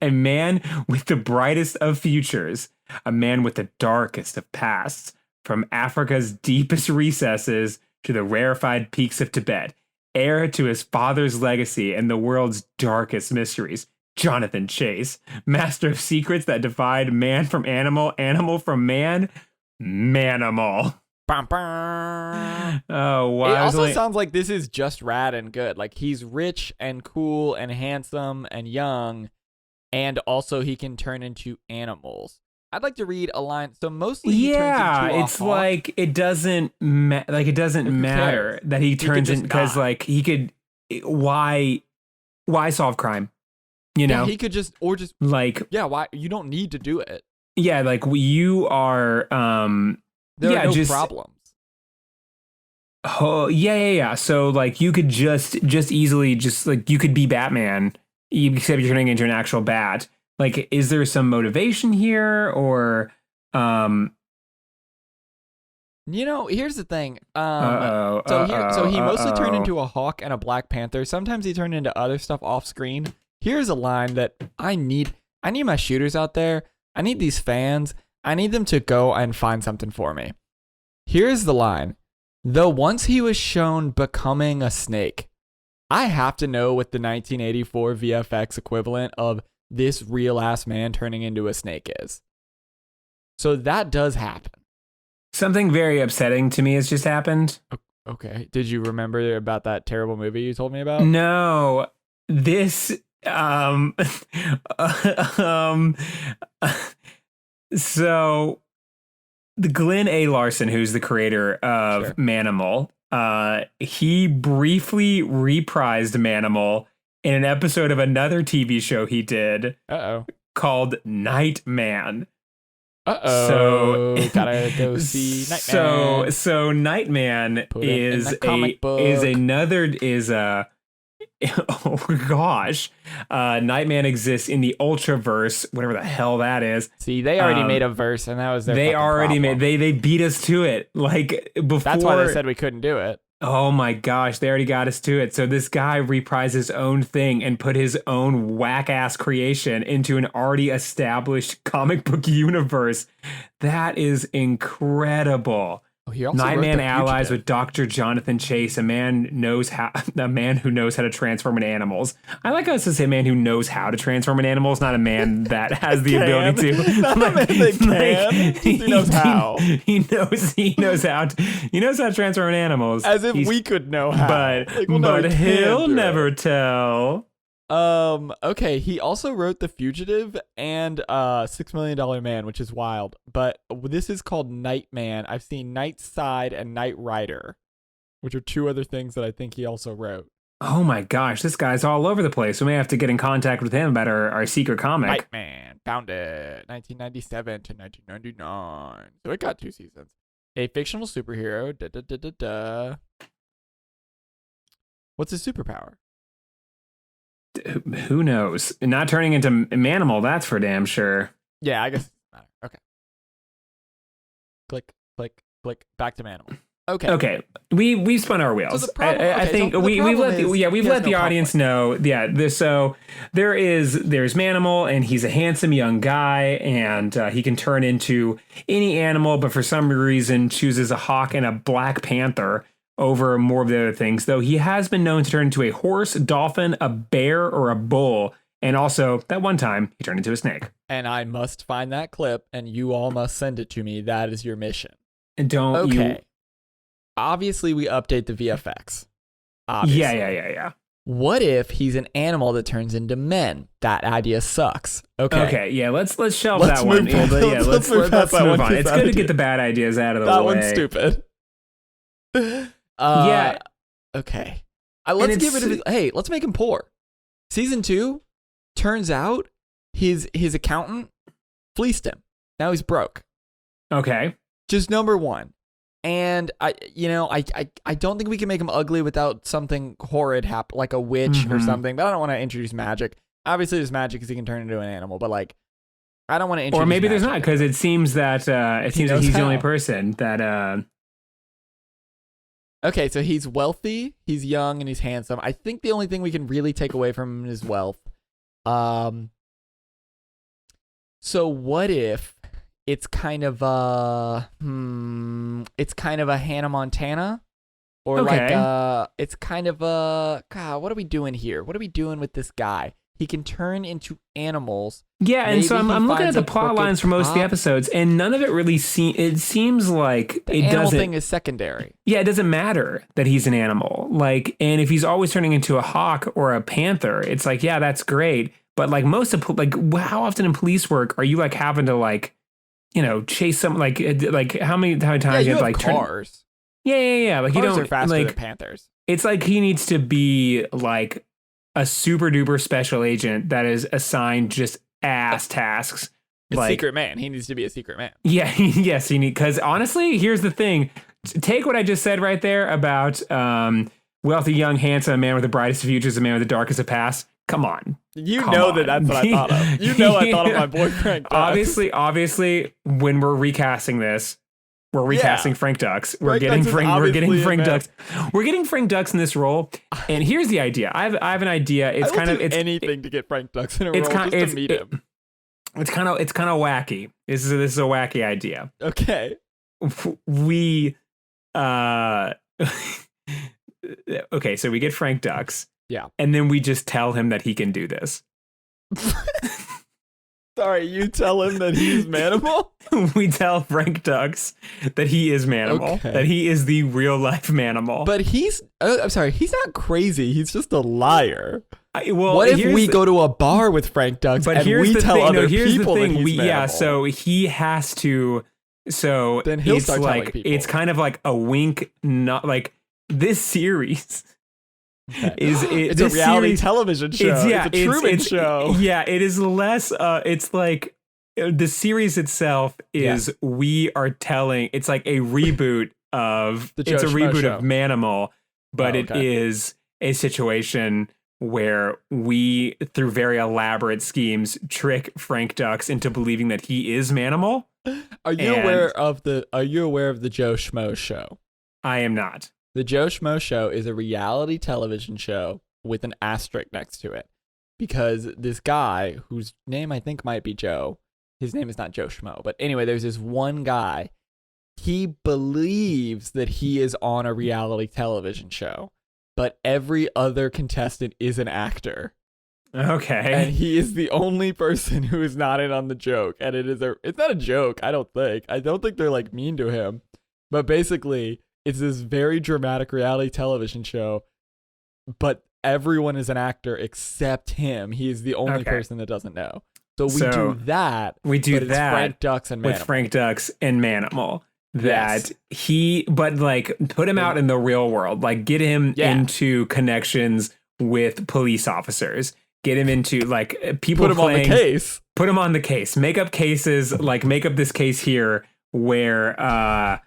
Speaker 1: a man with the brightest of futures, a man with the darkest of pasts, from Africa's deepest recesses to the rarefied peaks of Tibet, heir to his father's legacy and the world's darkest mysteries. Jonathan Chase, master of secrets that divide man from animal, animal from man, manimal.
Speaker 2: Bum, bum.
Speaker 1: Oh, wow.
Speaker 2: It also sounds like this is just rad and good. Like, he's rich and cool and handsome and young, and also he can turn into animals. I'd like to read a line. So mostly he turns into a
Speaker 1: it's
Speaker 2: hawk.
Speaker 1: like it doesn't matter that he turns in, because like he could, why solve crime? You know,
Speaker 2: he could just
Speaker 1: like,
Speaker 2: why you don't need to do it.
Speaker 1: Yeah, like you are
Speaker 2: There are no problems.
Speaker 1: Oh, yeah. So like you could just easily like you could be Batman, except you're turning into an actual bat. Like, is there some motivation here, or
Speaker 2: here's the thing. So he mostly turned into a hawk and a Black Panther. Sometimes he turned into other stuff off screen. Here's a line that I need my shooters out there. I need these fans. I need them to go and find something for me. Here's the line. Though once he was shown becoming a snake, I have to know what the 1984 VFX equivalent of this real ass man turning into a snake is. So that does happen.
Speaker 1: Something very upsetting to me has just happened.
Speaker 2: Okay. Did you remember about that terrible movie you told me about?
Speaker 1: No. This so the Glenn A. Larson, who's the creator of Manimal, he briefly reprised Manimal in an episode of another TV show he did called Nightman.
Speaker 2: So gotta go see Nightman.
Speaker 1: So Nightman oh gosh. Nightman exists in the Ultraverse, whatever the hell that is.
Speaker 2: See, they already made a verse, and that was their
Speaker 1: they beat us to it. Like, before.
Speaker 2: That's why they said we couldn't do it.
Speaker 1: Oh my gosh, they already got us to it. So this guy reprised his own thing and put his own whack-ass creation into an already established comic book universe. That is incredible. Nightman allies with Dr. Jonathan Chase, a man who knows how to transform into animals. I like us to say a man who knows how to transform into animals, not a man that has the ability to.
Speaker 2: Not a man that can. He knows how.
Speaker 1: He knows how to transform into animals.
Speaker 2: As if we could know how.
Speaker 1: But he'll never tell.
Speaker 2: Okay, he also wrote The Fugitive and $6 Million Man, which is wild. But this is called Nightman. I've seen Night Side and Night Rider, which are two other things that I think he also wrote.
Speaker 1: Oh my gosh, this guy's all over the place. We may have to get in contact with him about our secret comic.
Speaker 2: Nightman, founded 1997 to 1999. So it got 2 seasons. A fictional superhero. What's his superpower?
Speaker 1: Who knows? Not turning into Manimal, that's for damn sure.
Speaker 2: Yeah, I guess it doesn't matter. Okay. Click. Back to Manimal. Okay.
Speaker 1: We spun our wheels. So I think we've let the audience know. Yeah. There's Manimal, and he's a handsome young guy, and he can turn into any animal, but for some reason chooses a hawk and a Black Panther over more of the other things, though he has been known to turn into a horse, dolphin, a bear, or a bull. And also, that one time, he turned into a snake.
Speaker 2: And I must find that clip, and you all must send it to me. That is your mission.
Speaker 1: And
Speaker 2: Obviously, we update the VFX. Obviously.
Speaker 1: Yeah.
Speaker 2: What if he's an animal that turns into men? That idea sucks.
Speaker 1: Okay, yeah, let's shelve that one. Let's move on. It's good to get the bad ideas out of the way.
Speaker 2: That one's stupid.
Speaker 1: Yeah.
Speaker 2: Okay. Let's get rid of it. Hey, let's make him poor. Season 2, turns out his accountant fleeced him. Now he's broke.
Speaker 1: Okay.
Speaker 2: Just number 1. And I don't think we can make him ugly without something horrid happen, like a witch or something. But I don't want to introduce magic. Obviously, there's magic because he can turn into an animal. But like, I don't want to introduce.
Speaker 1: Or maybe there's not, because it seems that he's the only person that
Speaker 2: Okay, so he's wealthy, he's young, and he's handsome. I think the only thing we can really take away from him is wealth. So what if it's kind of a Hannah Montana? Or it's kind of a, God, what are we doing here? What are we doing with this guy? He can turn into animals.
Speaker 1: Yeah, and so I'm looking at the plot lines for most of the episodes, and none of it really seems like
Speaker 2: the
Speaker 1: it
Speaker 2: animal
Speaker 1: doesn't.
Speaker 2: thing is secondary.
Speaker 1: Yeah, it doesn't matter that he's an animal. Like, and if he's always turning into a hawk or a panther, it's like, yeah, that's great. But like how often in police work are you like having to like, chase some like how many times
Speaker 2: you have
Speaker 1: like
Speaker 2: cars?
Speaker 1: Yeah. Like
Speaker 2: cars
Speaker 1: you don't
Speaker 2: are faster
Speaker 1: like
Speaker 2: than panthers.
Speaker 1: It's like he needs to be like a super duper special agent that is assigned just ass tasks.
Speaker 2: A secret man. He needs to be a secret man.
Speaker 1: Yeah, yes, because honestly, here's the thing. Take what I just said right there about wealthy, young, handsome, a man with the brightest of futures, a man with the darkest of past. Come on.
Speaker 2: That's what I thought of. I thought of my boyfriend.
Speaker 1: Obviously, when we're recasting this, we're recasting Frank Dux. We're getting Frank Dux. We're getting Frank Dux in this role. And here's the idea. I have an idea. It's
Speaker 2: anything to get Frank Dux in a role just to meet him.
Speaker 1: It's kind of wacky. This is a wacky idea.
Speaker 2: Okay.
Speaker 1: We okay, so we get Frank Dux.
Speaker 2: Yeah.
Speaker 1: And then we just tell him that he can do this.
Speaker 2: Sorry, you tell him that he's Manimal?
Speaker 1: We tell Frank Dux that he is Manimal. Okay. That he is the real life Manimal.
Speaker 2: But I'm sorry, he's not crazy. He's just a liar.
Speaker 1: What
Speaker 2: if we go to a bar with Frank Dux and we tell other people that he's Manimal?
Speaker 1: Yeah, so he has to. So
Speaker 2: then he'll start telling people.
Speaker 1: It's kind of like a wink, not like this series.
Speaker 2: Okay. It's a reality television show. It's a Truman Show.
Speaker 1: Yeah, it is less. It's like the series itself is we are telling. It's like a reboot of. It's a reboot of Manimal, but it is a situation where we, through very elaborate schemes, trick Frank Dux into believing that he is Manimal.
Speaker 2: Are you aware of the Joe Schmo Show?
Speaker 1: I am not.
Speaker 2: The Joe Schmo Show is a reality television show with an asterisk next to it because this guy, whose name I think might be Joe, his name is not Joe Schmo, but anyway, there's this one guy, he believes that he is on a reality television show, but every other contestant is an actor.
Speaker 1: Okay.
Speaker 2: And he is the only person who is not in on the joke, and it's not a joke, I don't think they're like mean to him, but basically it's this very dramatic reality television show, but everyone is an actor except him. He is the only person that doesn't know. So we do that.
Speaker 1: We do that
Speaker 2: Frank Dux and Manimal.
Speaker 1: With Frank Dux and Manimal. But like put him out in the real world. Like get him into connections with police officers. Get him into like people
Speaker 2: put him on the case.
Speaker 1: Put him on the case. Make up cases. Like make up this case here where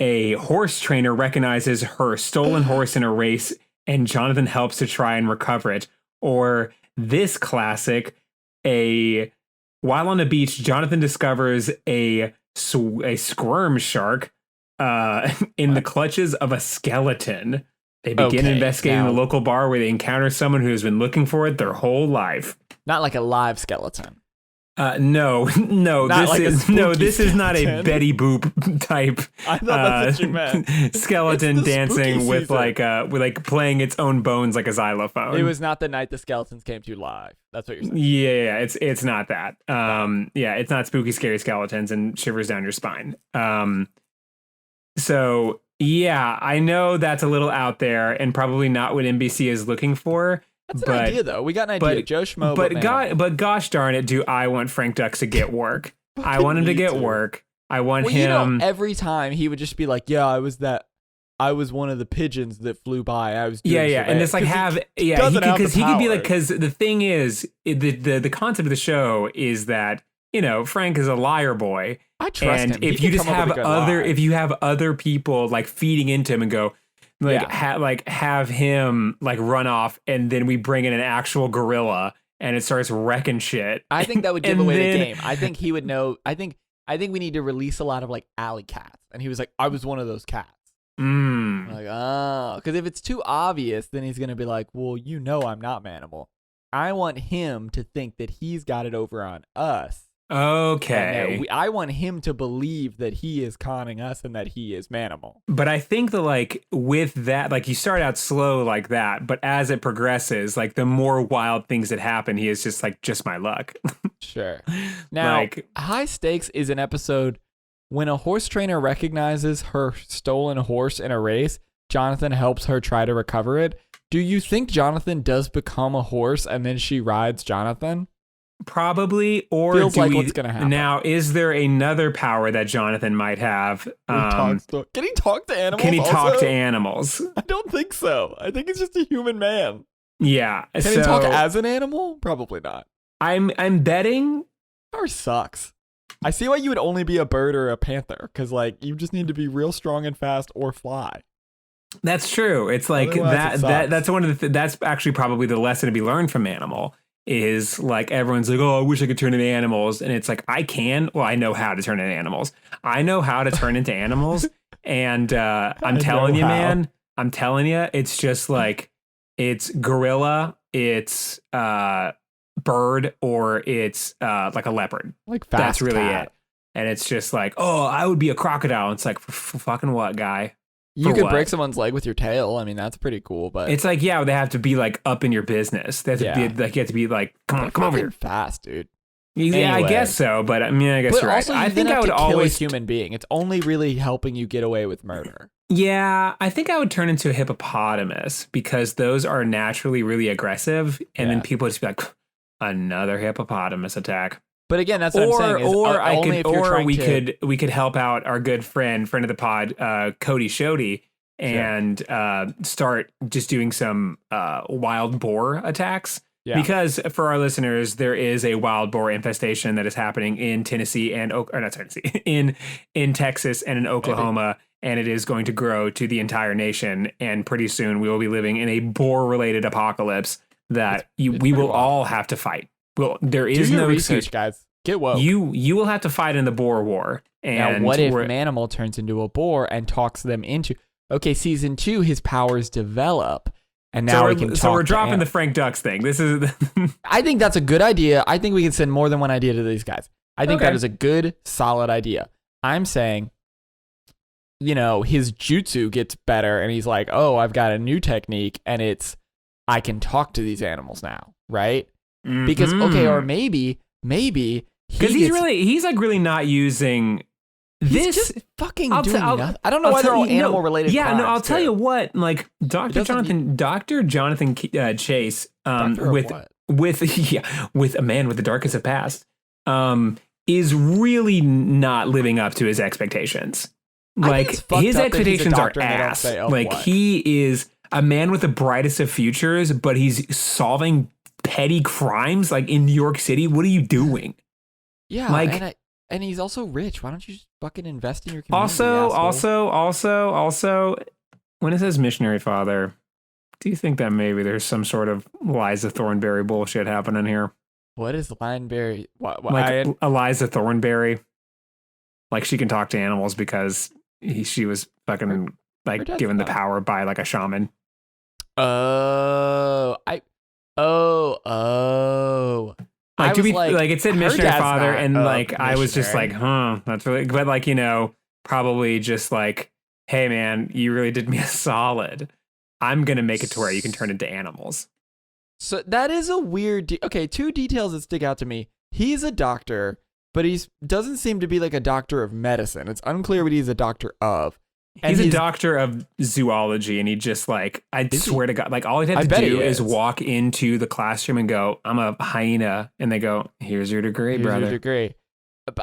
Speaker 1: a horse trainer recognizes her stolen horse in a race and Jonathan helps to try and recover it. Or this classic, while on the beach, Jonathan discovers a squirm shark in the clutches of a skeleton. They begin investigating the local bar where they encounter someone who has been looking for it their whole life.
Speaker 2: Not like a live skeleton.
Speaker 1: No. This is not a Betty Boop type.
Speaker 2: I thought that's what you meant.
Speaker 1: Skeleton dancing with like playing its own bones like a xylophone.
Speaker 2: It was not the night the skeletons came to live. That's what you're saying.
Speaker 1: Yeah, it's not that. It's not spooky, scary skeletons and shivers down your spine. So yeah, I know that's a little out there and probably not what NBC is looking for.
Speaker 2: That's an idea, though. We got an idea. Joe Schmo.
Speaker 1: But gosh darn it, do I want Frank Dux to get work? I want him to get work. I want him.
Speaker 2: Every time he would just be like, "Yeah, I was one of the pigeons that flew by. I was doing
Speaker 1: and it's like because he could be like, because the thing is the concept of the show is that Frank is a liar boy.
Speaker 2: I trust him.
Speaker 1: And if you just have other people like feeding into him and go. Have him like run off, and then we bring in an actual gorilla, and it starts wrecking shit.
Speaker 2: I think that would give away the game. I think he would know. I think we need to release a lot of like alley cats, and he was like, "I was one of those cats." Like, oh, because if it's too obvious, then he's gonna be like, well, I'm not Manimal. I want him to think that he's got it over on us.
Speaker 1: Okay.
Speaker 2: I want him to believe that he is conning us and that he is Manimal.
Speaker 1: But I think that like with that, like you start out slow like that, but as it progresses, like the more wild things that happen, he is just like, just my luck.
Speaker 2: Sure. Now,
Speaker 1: like,
Speaker 2: High Stakes is an episode when a horse trainer recognizes her stolen horse in a race. Jonathan helps her try to recover it. Do you think Jonathan does become a horse and then she rides Jonathan?
Speaker 1: Probably, or
Speaker 2: feels like what's gonna happen.
Speaker 1: Now, is there another power that Jonathan might have?
Speaker 2: Can he talk to animals?
Speaker 1: Can he talk to animals?
Speaker 2: I don't think so. I think he's just a human man.
Speaker 1: Yeah.
Speaker 2: Can he talk as an animal? Probably not.
Speaker 1: I'm betting.
Speaker 2: Power sucks. I see why you would only be a bird or a panther, because like you just need to be real strong and fast or fly.
Speaker 1: That's true. It's like that's one of the that's actually probably the lesson to be learned from Animal. Is like everyone's like, oh, I wish I could turn into animals. And it's like, I can. Well, I know how to turn into animals. I know how to turn into animals. And I'm telling you, man, I'm telling you, it's just like, it's gorilla, it's bird, or it's like a leopard.
Speaker 2: Like fast
Speaker 1: That's really
Speaker 2: cat.
Speaker 1: it. And it's just like, oh, I would be a crocodile. It's like, for fucking what, guy?
Speaker 2: You could break someone's leg with your tail. I mean, that's pretty cool. But
Speaker 1: it's like, yeah, they have to be like up in your business. They have to be like, you have to be like, come over here,
Speaker 2: fast, dude.
Speaker 1: Yeah, anyway. I guess so. But I mean, I guess you're right. I think I would always
Speaker 2: kill a human being. It's only really helping you get away with murder.
Speaker 1: Yeah, I think I would turn into a hippopotamus because those are naturally really aggressive, and then people just be like, another hippopotamus attack.
Speaker 2: But again, that's what I'm saying.
Speaker 1: We could help out our good friend of the pod, Cody Shody, and start just doing some wild boar attacks. Yeah. Because for our listeners, there is a wild boar infestation that is happening in Tennessee and in Texas and in Oklahoma, and it is going to grow to the entire nation. And pretty soon, we will be living in a boar-related apocalypse that we will all have to fight. Well, there is no
Speaker 2: research, guys. Get woke.
Speaker 1: You will have to fight in the boar war. And
Speaker 2: now, what if Manimal turns into a boar and talks them into? Okay, season 2, his powers develop, and now we can talk.
Speaker 1: So we're dropping the Frank Dux thing. This is.
Speaker 2: I think that's a good idea. I think we can send more than one idea to these guys. I think that is a good, solid idea. I'm saying, his jutsu gets better, and he's like, "Oh, I've got a new technique, and it's I can talk to these animals now, right?" Mm-hmm. Because or maybe because
Speaker 1: he's really not using this.
Speaker 2: Just fucking doing nothing. I don't know why they're all animal related.
Speaker 1: Yeah, no, I'll tell you what. Like Dr. Jonathan Chase, with a man with the darkest of past, is really not living up to his expectations. Like his expectations are ass. Like he is a man with the brightest of futures, but he's solving petty crimes like in New York City. What are you doing?
Speaker 2: Yeah, like, and he's also rich. Why don't you just fucking invest in your community?
Speaker 1: Also, when it says missionary father, do you think that maybe there's some sort of Liza Thornberry bullshit happening here?
Speaker 2: What is Lineberry?
Speaker 1: Like Eliza Thornberry, like she can talk to animals because she was fucking like given the power by like a shaman. Like, it said missionary father, and like I was just like, that's really, but like probably just like, hey man, you really did me a solid. I'm gonna make it to where you can turn into animals.
Speaker 2: So that is a weird. Two details that stick out to me. He's a doctor, but he doesn't seem to be like a doctor of medicine. It's unclear what he's a doctor of.
Speaker 1: And he's a doctor of zoology, and he just like, I swear to God, like all he'd have to do is walk into the classroom and go, I'm a hyena. And they go, here's your degree, brother. Here's your degree.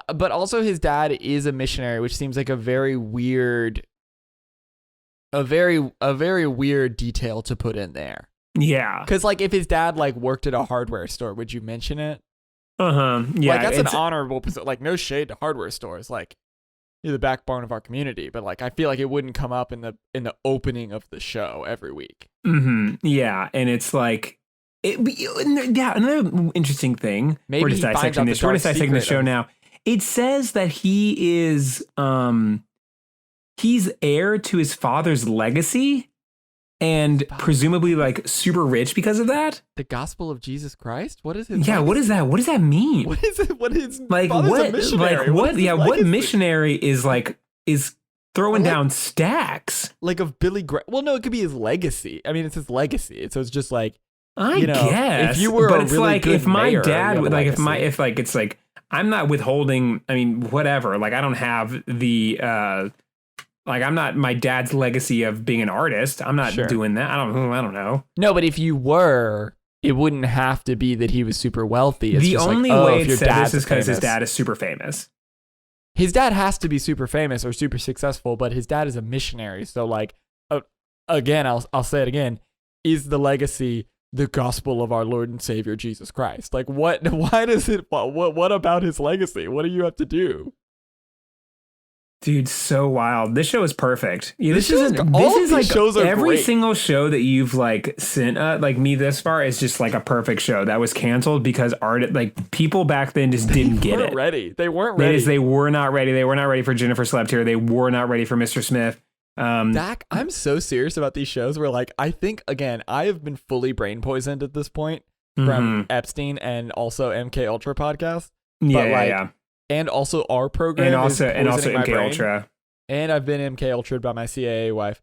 Speaker 2: But also his dad is a missionary, which seems like a very weird detail to put in there.
Speaker 1: Yeah.
Speaker 2: Because like if his dad like worked at a hardware store, would you mention it?
Speaker 1: Yeah.
Speaker 2: Like that's an honorable position. Like no shade to hardware stores. Like, you're the backbone of our community, but like I feel like it wouldn't come up in the opening of the show every week.
Speaker 1: Mm-hmm. Yeah, and it's like, another interesting thing.
Speaker 2: Maybe we're just dissecting this.
Speaker 1: We're dissecting the show now. It says that he is he's heir to his father's legacy and presumably like super rich because of that.
Speaker 2: The gospel of Jesus Christ? What is it?
Speaker 1: Yeah, what is that? What does that mean?
Speaker 2: What is it? What is
Speaker 1: like what? Like what? Yeah, what missionary is throwing down stacks
Speaker 2: like of Billy Graham? Well, no, it could be his legacy. I mean, it's his legacy. So it's just like
Speaker 1: I guess
Speaker 2: if you were,
Speaker 1: but
Speaker 2: a
Speaker 1: it's
Speaker 2: really
Speaker 1: like
Speaker 2: good
Speaker 1: if my
Speaker 2: mayor,
Speaker 1: dad would like
Speaker 2: legacy.
Speaker 1: if like it's like I'm not withholding. I mean, whatever. Like I don't have the. Like I'm not my dad's legacy of being an artist. I'm not doing that. I don't know.
Speaker 2: No, but if you were, it wouldn't have to be that he was super wealthy. It's
Speaker 1: the
Speaker 2: just
Speaker 1: only
Speaker 2: like,
Speaker 1: way
Speaker 2: if
Speaker 1: it
Speaker 2: your
Speaker 1: said
Speaker 2: dad's
Speaker 1: this is because his
Speaker 2: famous.
Speaker 1: dad is super famous.
Speaker 2: His dad has to be super famous or super successful, but his dad is a missionary. So like, again, I'll say it again. Is the legacy the gospel of our Lord and Savior Jesus Christ? Like what? Why does it? What about his legacy? What do you have to do?
Speaker 1: Dude, so wild. This show is perfect. Yeah,
Speaker 2: this is like shows are
Speaker 1: every
Speaker 2: great.
Speaker 1: single show that you've like sent like me this far is just like a perfect show that was canceled because people back then just didn't get it.
Speaker 2: They weren't ready.
Speaker 1: They were not ready. They were not ready for Jennifer Slept Here. They were not ready for Mr. Smith.
Speaker 2: Dak, I'm so serious about these shows where like I think again I have been fully brain poisoned at this point from Epstein and also MK Ultra podcast.
Speaker 1: Yeah.
Speaker 2: And also our program
Speaker 1: and also
Speaker 2: MK
Speaker 1: MK Ultra.
Speaker 2: And I've been MK Ultra'd by my CIA wife.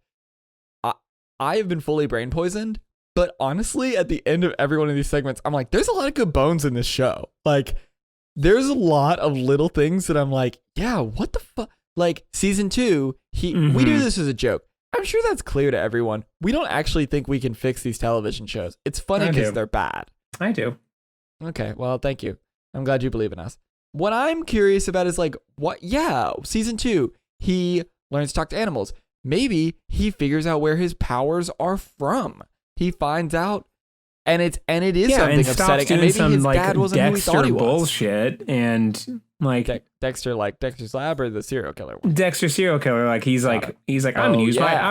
Speaker 2: I have been fully brain poisoned, but honestly, at the end of every one of these segments, I'm like, there's a lot of good bones in this show. Like, there's a lot of little things that I'm like, yeah, what the fuck? Like, season 2, we do this as a joke. I'm sure that's clear to everyone. We don't actually think we can fix these television shows. It's funny because they're bad.
Speaker 1: I do.
Speaker 2: Okay, well, thank you. I'm glad you believe in us. What I'm curious about is like, season 2, he learns to talk to animals. Maybe he figures out where his powers are from. He finds out, and it is something upsetting. And maybe his dad wasn't who he thought he was.
Speaker 1: Bullshit and like
Speaker 2: Dexter's Lab or the serial killer one.
Speaker 1: Dexter serial killer. Like he's like I'm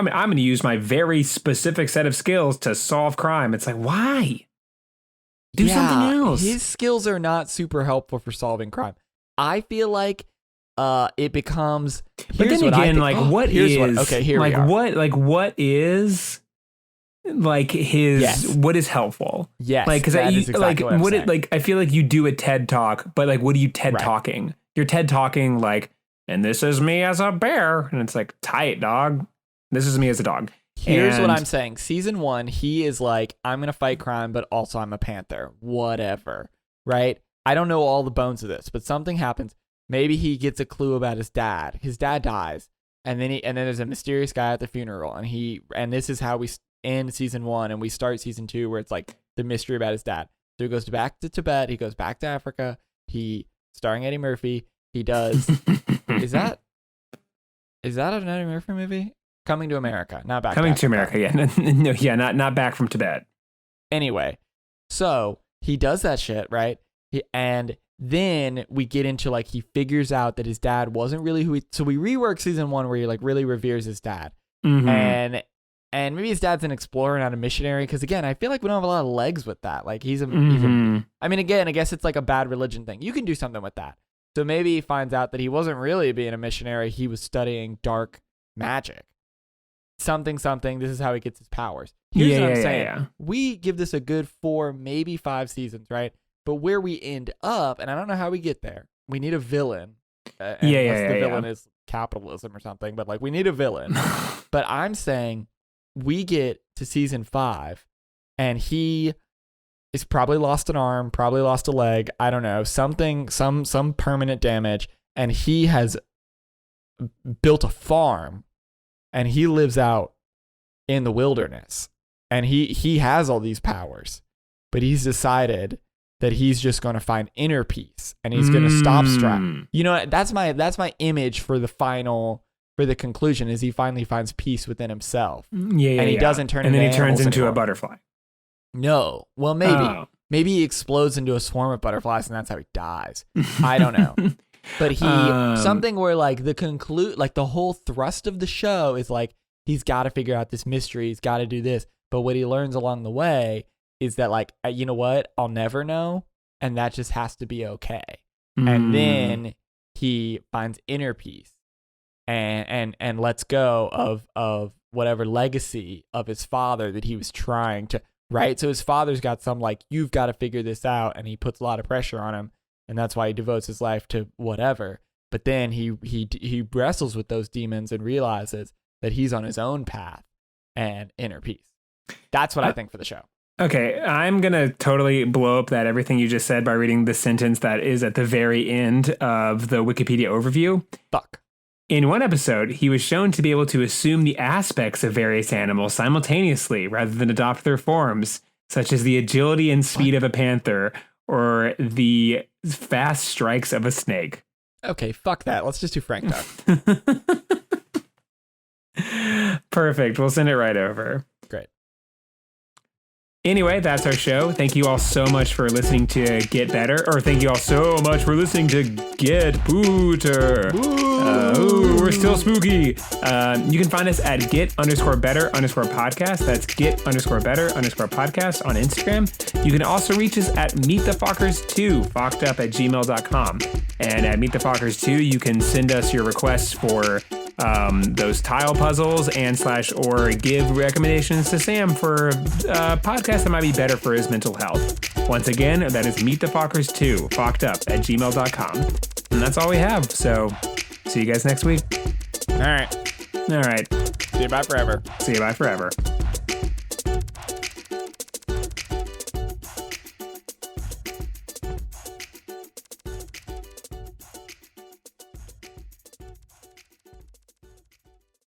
Speaker 1: gonna use my very specific set of skills to solve crime. It's like why? Do something else.
Speaker 2: His skills are not super helpful for solving crime. I feel like it becomes.
Speaker 1: But then again, like what is what is helpful?
Speaker 2: Yes,
Speaker 1: like because I feel like you do a TED talk, but like what are you TED talking? You're TED talking like, and this is me as a bear, and it's like tight dog. This is me as a dog.
Speaker 2: Here's what I'm saying. Season 1, he is like, I'm going to fight crime, but also I'm a panther. Whatever. Right? I don't know all the bones of this, but something happens. Maybe he gets a clue about his dad. His dad dies. And then there's a mysterious guy at the funeral. And this is how we end season 1 and we start season 2 where it's like the mystery about his dad. So he goes back to Tibet. He goes back to Africa. Starring Eddie Murphy, he does. Is that an Eddie Murphy movie? Coming to America, not back.
Speaker 1: Coming to America, yeah. Not back from Tibet.
Speaker 2: Anyway, so he does that shit, right? And then we get into like he figures out that his dad wasn't really who he. So we rework season 1 where he like really reveres his dad, and maybe his dad's an explorer, not a missionary. Because again, I feel like we don't have a lot of legs with that. Like he's a. I mean, again, I guess it's like a bad religion thing. You can do something with that. So maybe he finds out that he wasn't really being a missionary. He was studying dark magic. Something. This is how he gets his powers. Here's what I'm saying. Yeah. We give this a good 4, maybe 5 seasons, right? But where we end up, and I don't know how we get there. We need a villain. Unless the villain is capitalism or something, but like we need a villain. But I'm saying we get to season 5, and he is probably lost an arm, probably lost a leg. I don't know, something, some permanent damage, and he has built a farm. And he lives out in the wilderness. And he has all these powers. But he's decided that he's just going to find inner peace. And he's going to stop strife. You know, that's my image for the conclusion is he finally finds peace within himself. And he doesn't turn into
Speaker 1: and then he turns into a butterfly.
Speaker 2: No. Well, maybe he explodes into a swarm of butterflies and that's how he dies. I don't know. But he something where like the whole thrust of the show is like he's got to figure out this mystery, he's got to do this. But what he learns along the way is that like you know what, I'll never know, and that just has to be okay. And then he finds inner peace, and lets go of whatever legacy of his father that he was trying to, right? So his father's got some like, you've got to figure this out, and he puts a lot of pressure on him, and that's why he devotes his life to whatever. But then he wrestles with those demons and realizes that he's on his own path and inner peace. That's what I think for the show.
Speaker 1: Okay, I'm going to totally blow up that everything you just said by reading the sentence that is at the very end of the Wikipedia overview.
Speaker 2: Fuck.
Speaker 1: In one episode, he was shown to be able to assume the aspects of various animals simultaneously rather than adopt their forms, such as the agility and speed of a panther or the fast strikes of a snake.
Speaker 2: Okay, fuck that. Let's just do Frank Duck.
Speaker 1: Perfect. We'll send it right over.
Speaker 2: Great.
Speaker 1: Anyway, that's our show. Thank you all so much for listening to Get Better, or thank you all so much for listening to Get Booter. We're still spooky. You can find us at get_better_podcast. That's get_better_podcast on Instagram. You can also reach us at meetthefockers2, fockedup@gmail.com. And at meetthefockers2, you can send us your requests for those tile puzzles or give recommendations to Sam for podcasts that might be better for his mental health. Once again, that is meetthefockers2, fockedup@gmail.com. And that's all we have. So see you guys next week.
Speaker 2: All right.
Speaker 1: See you. Bye forever.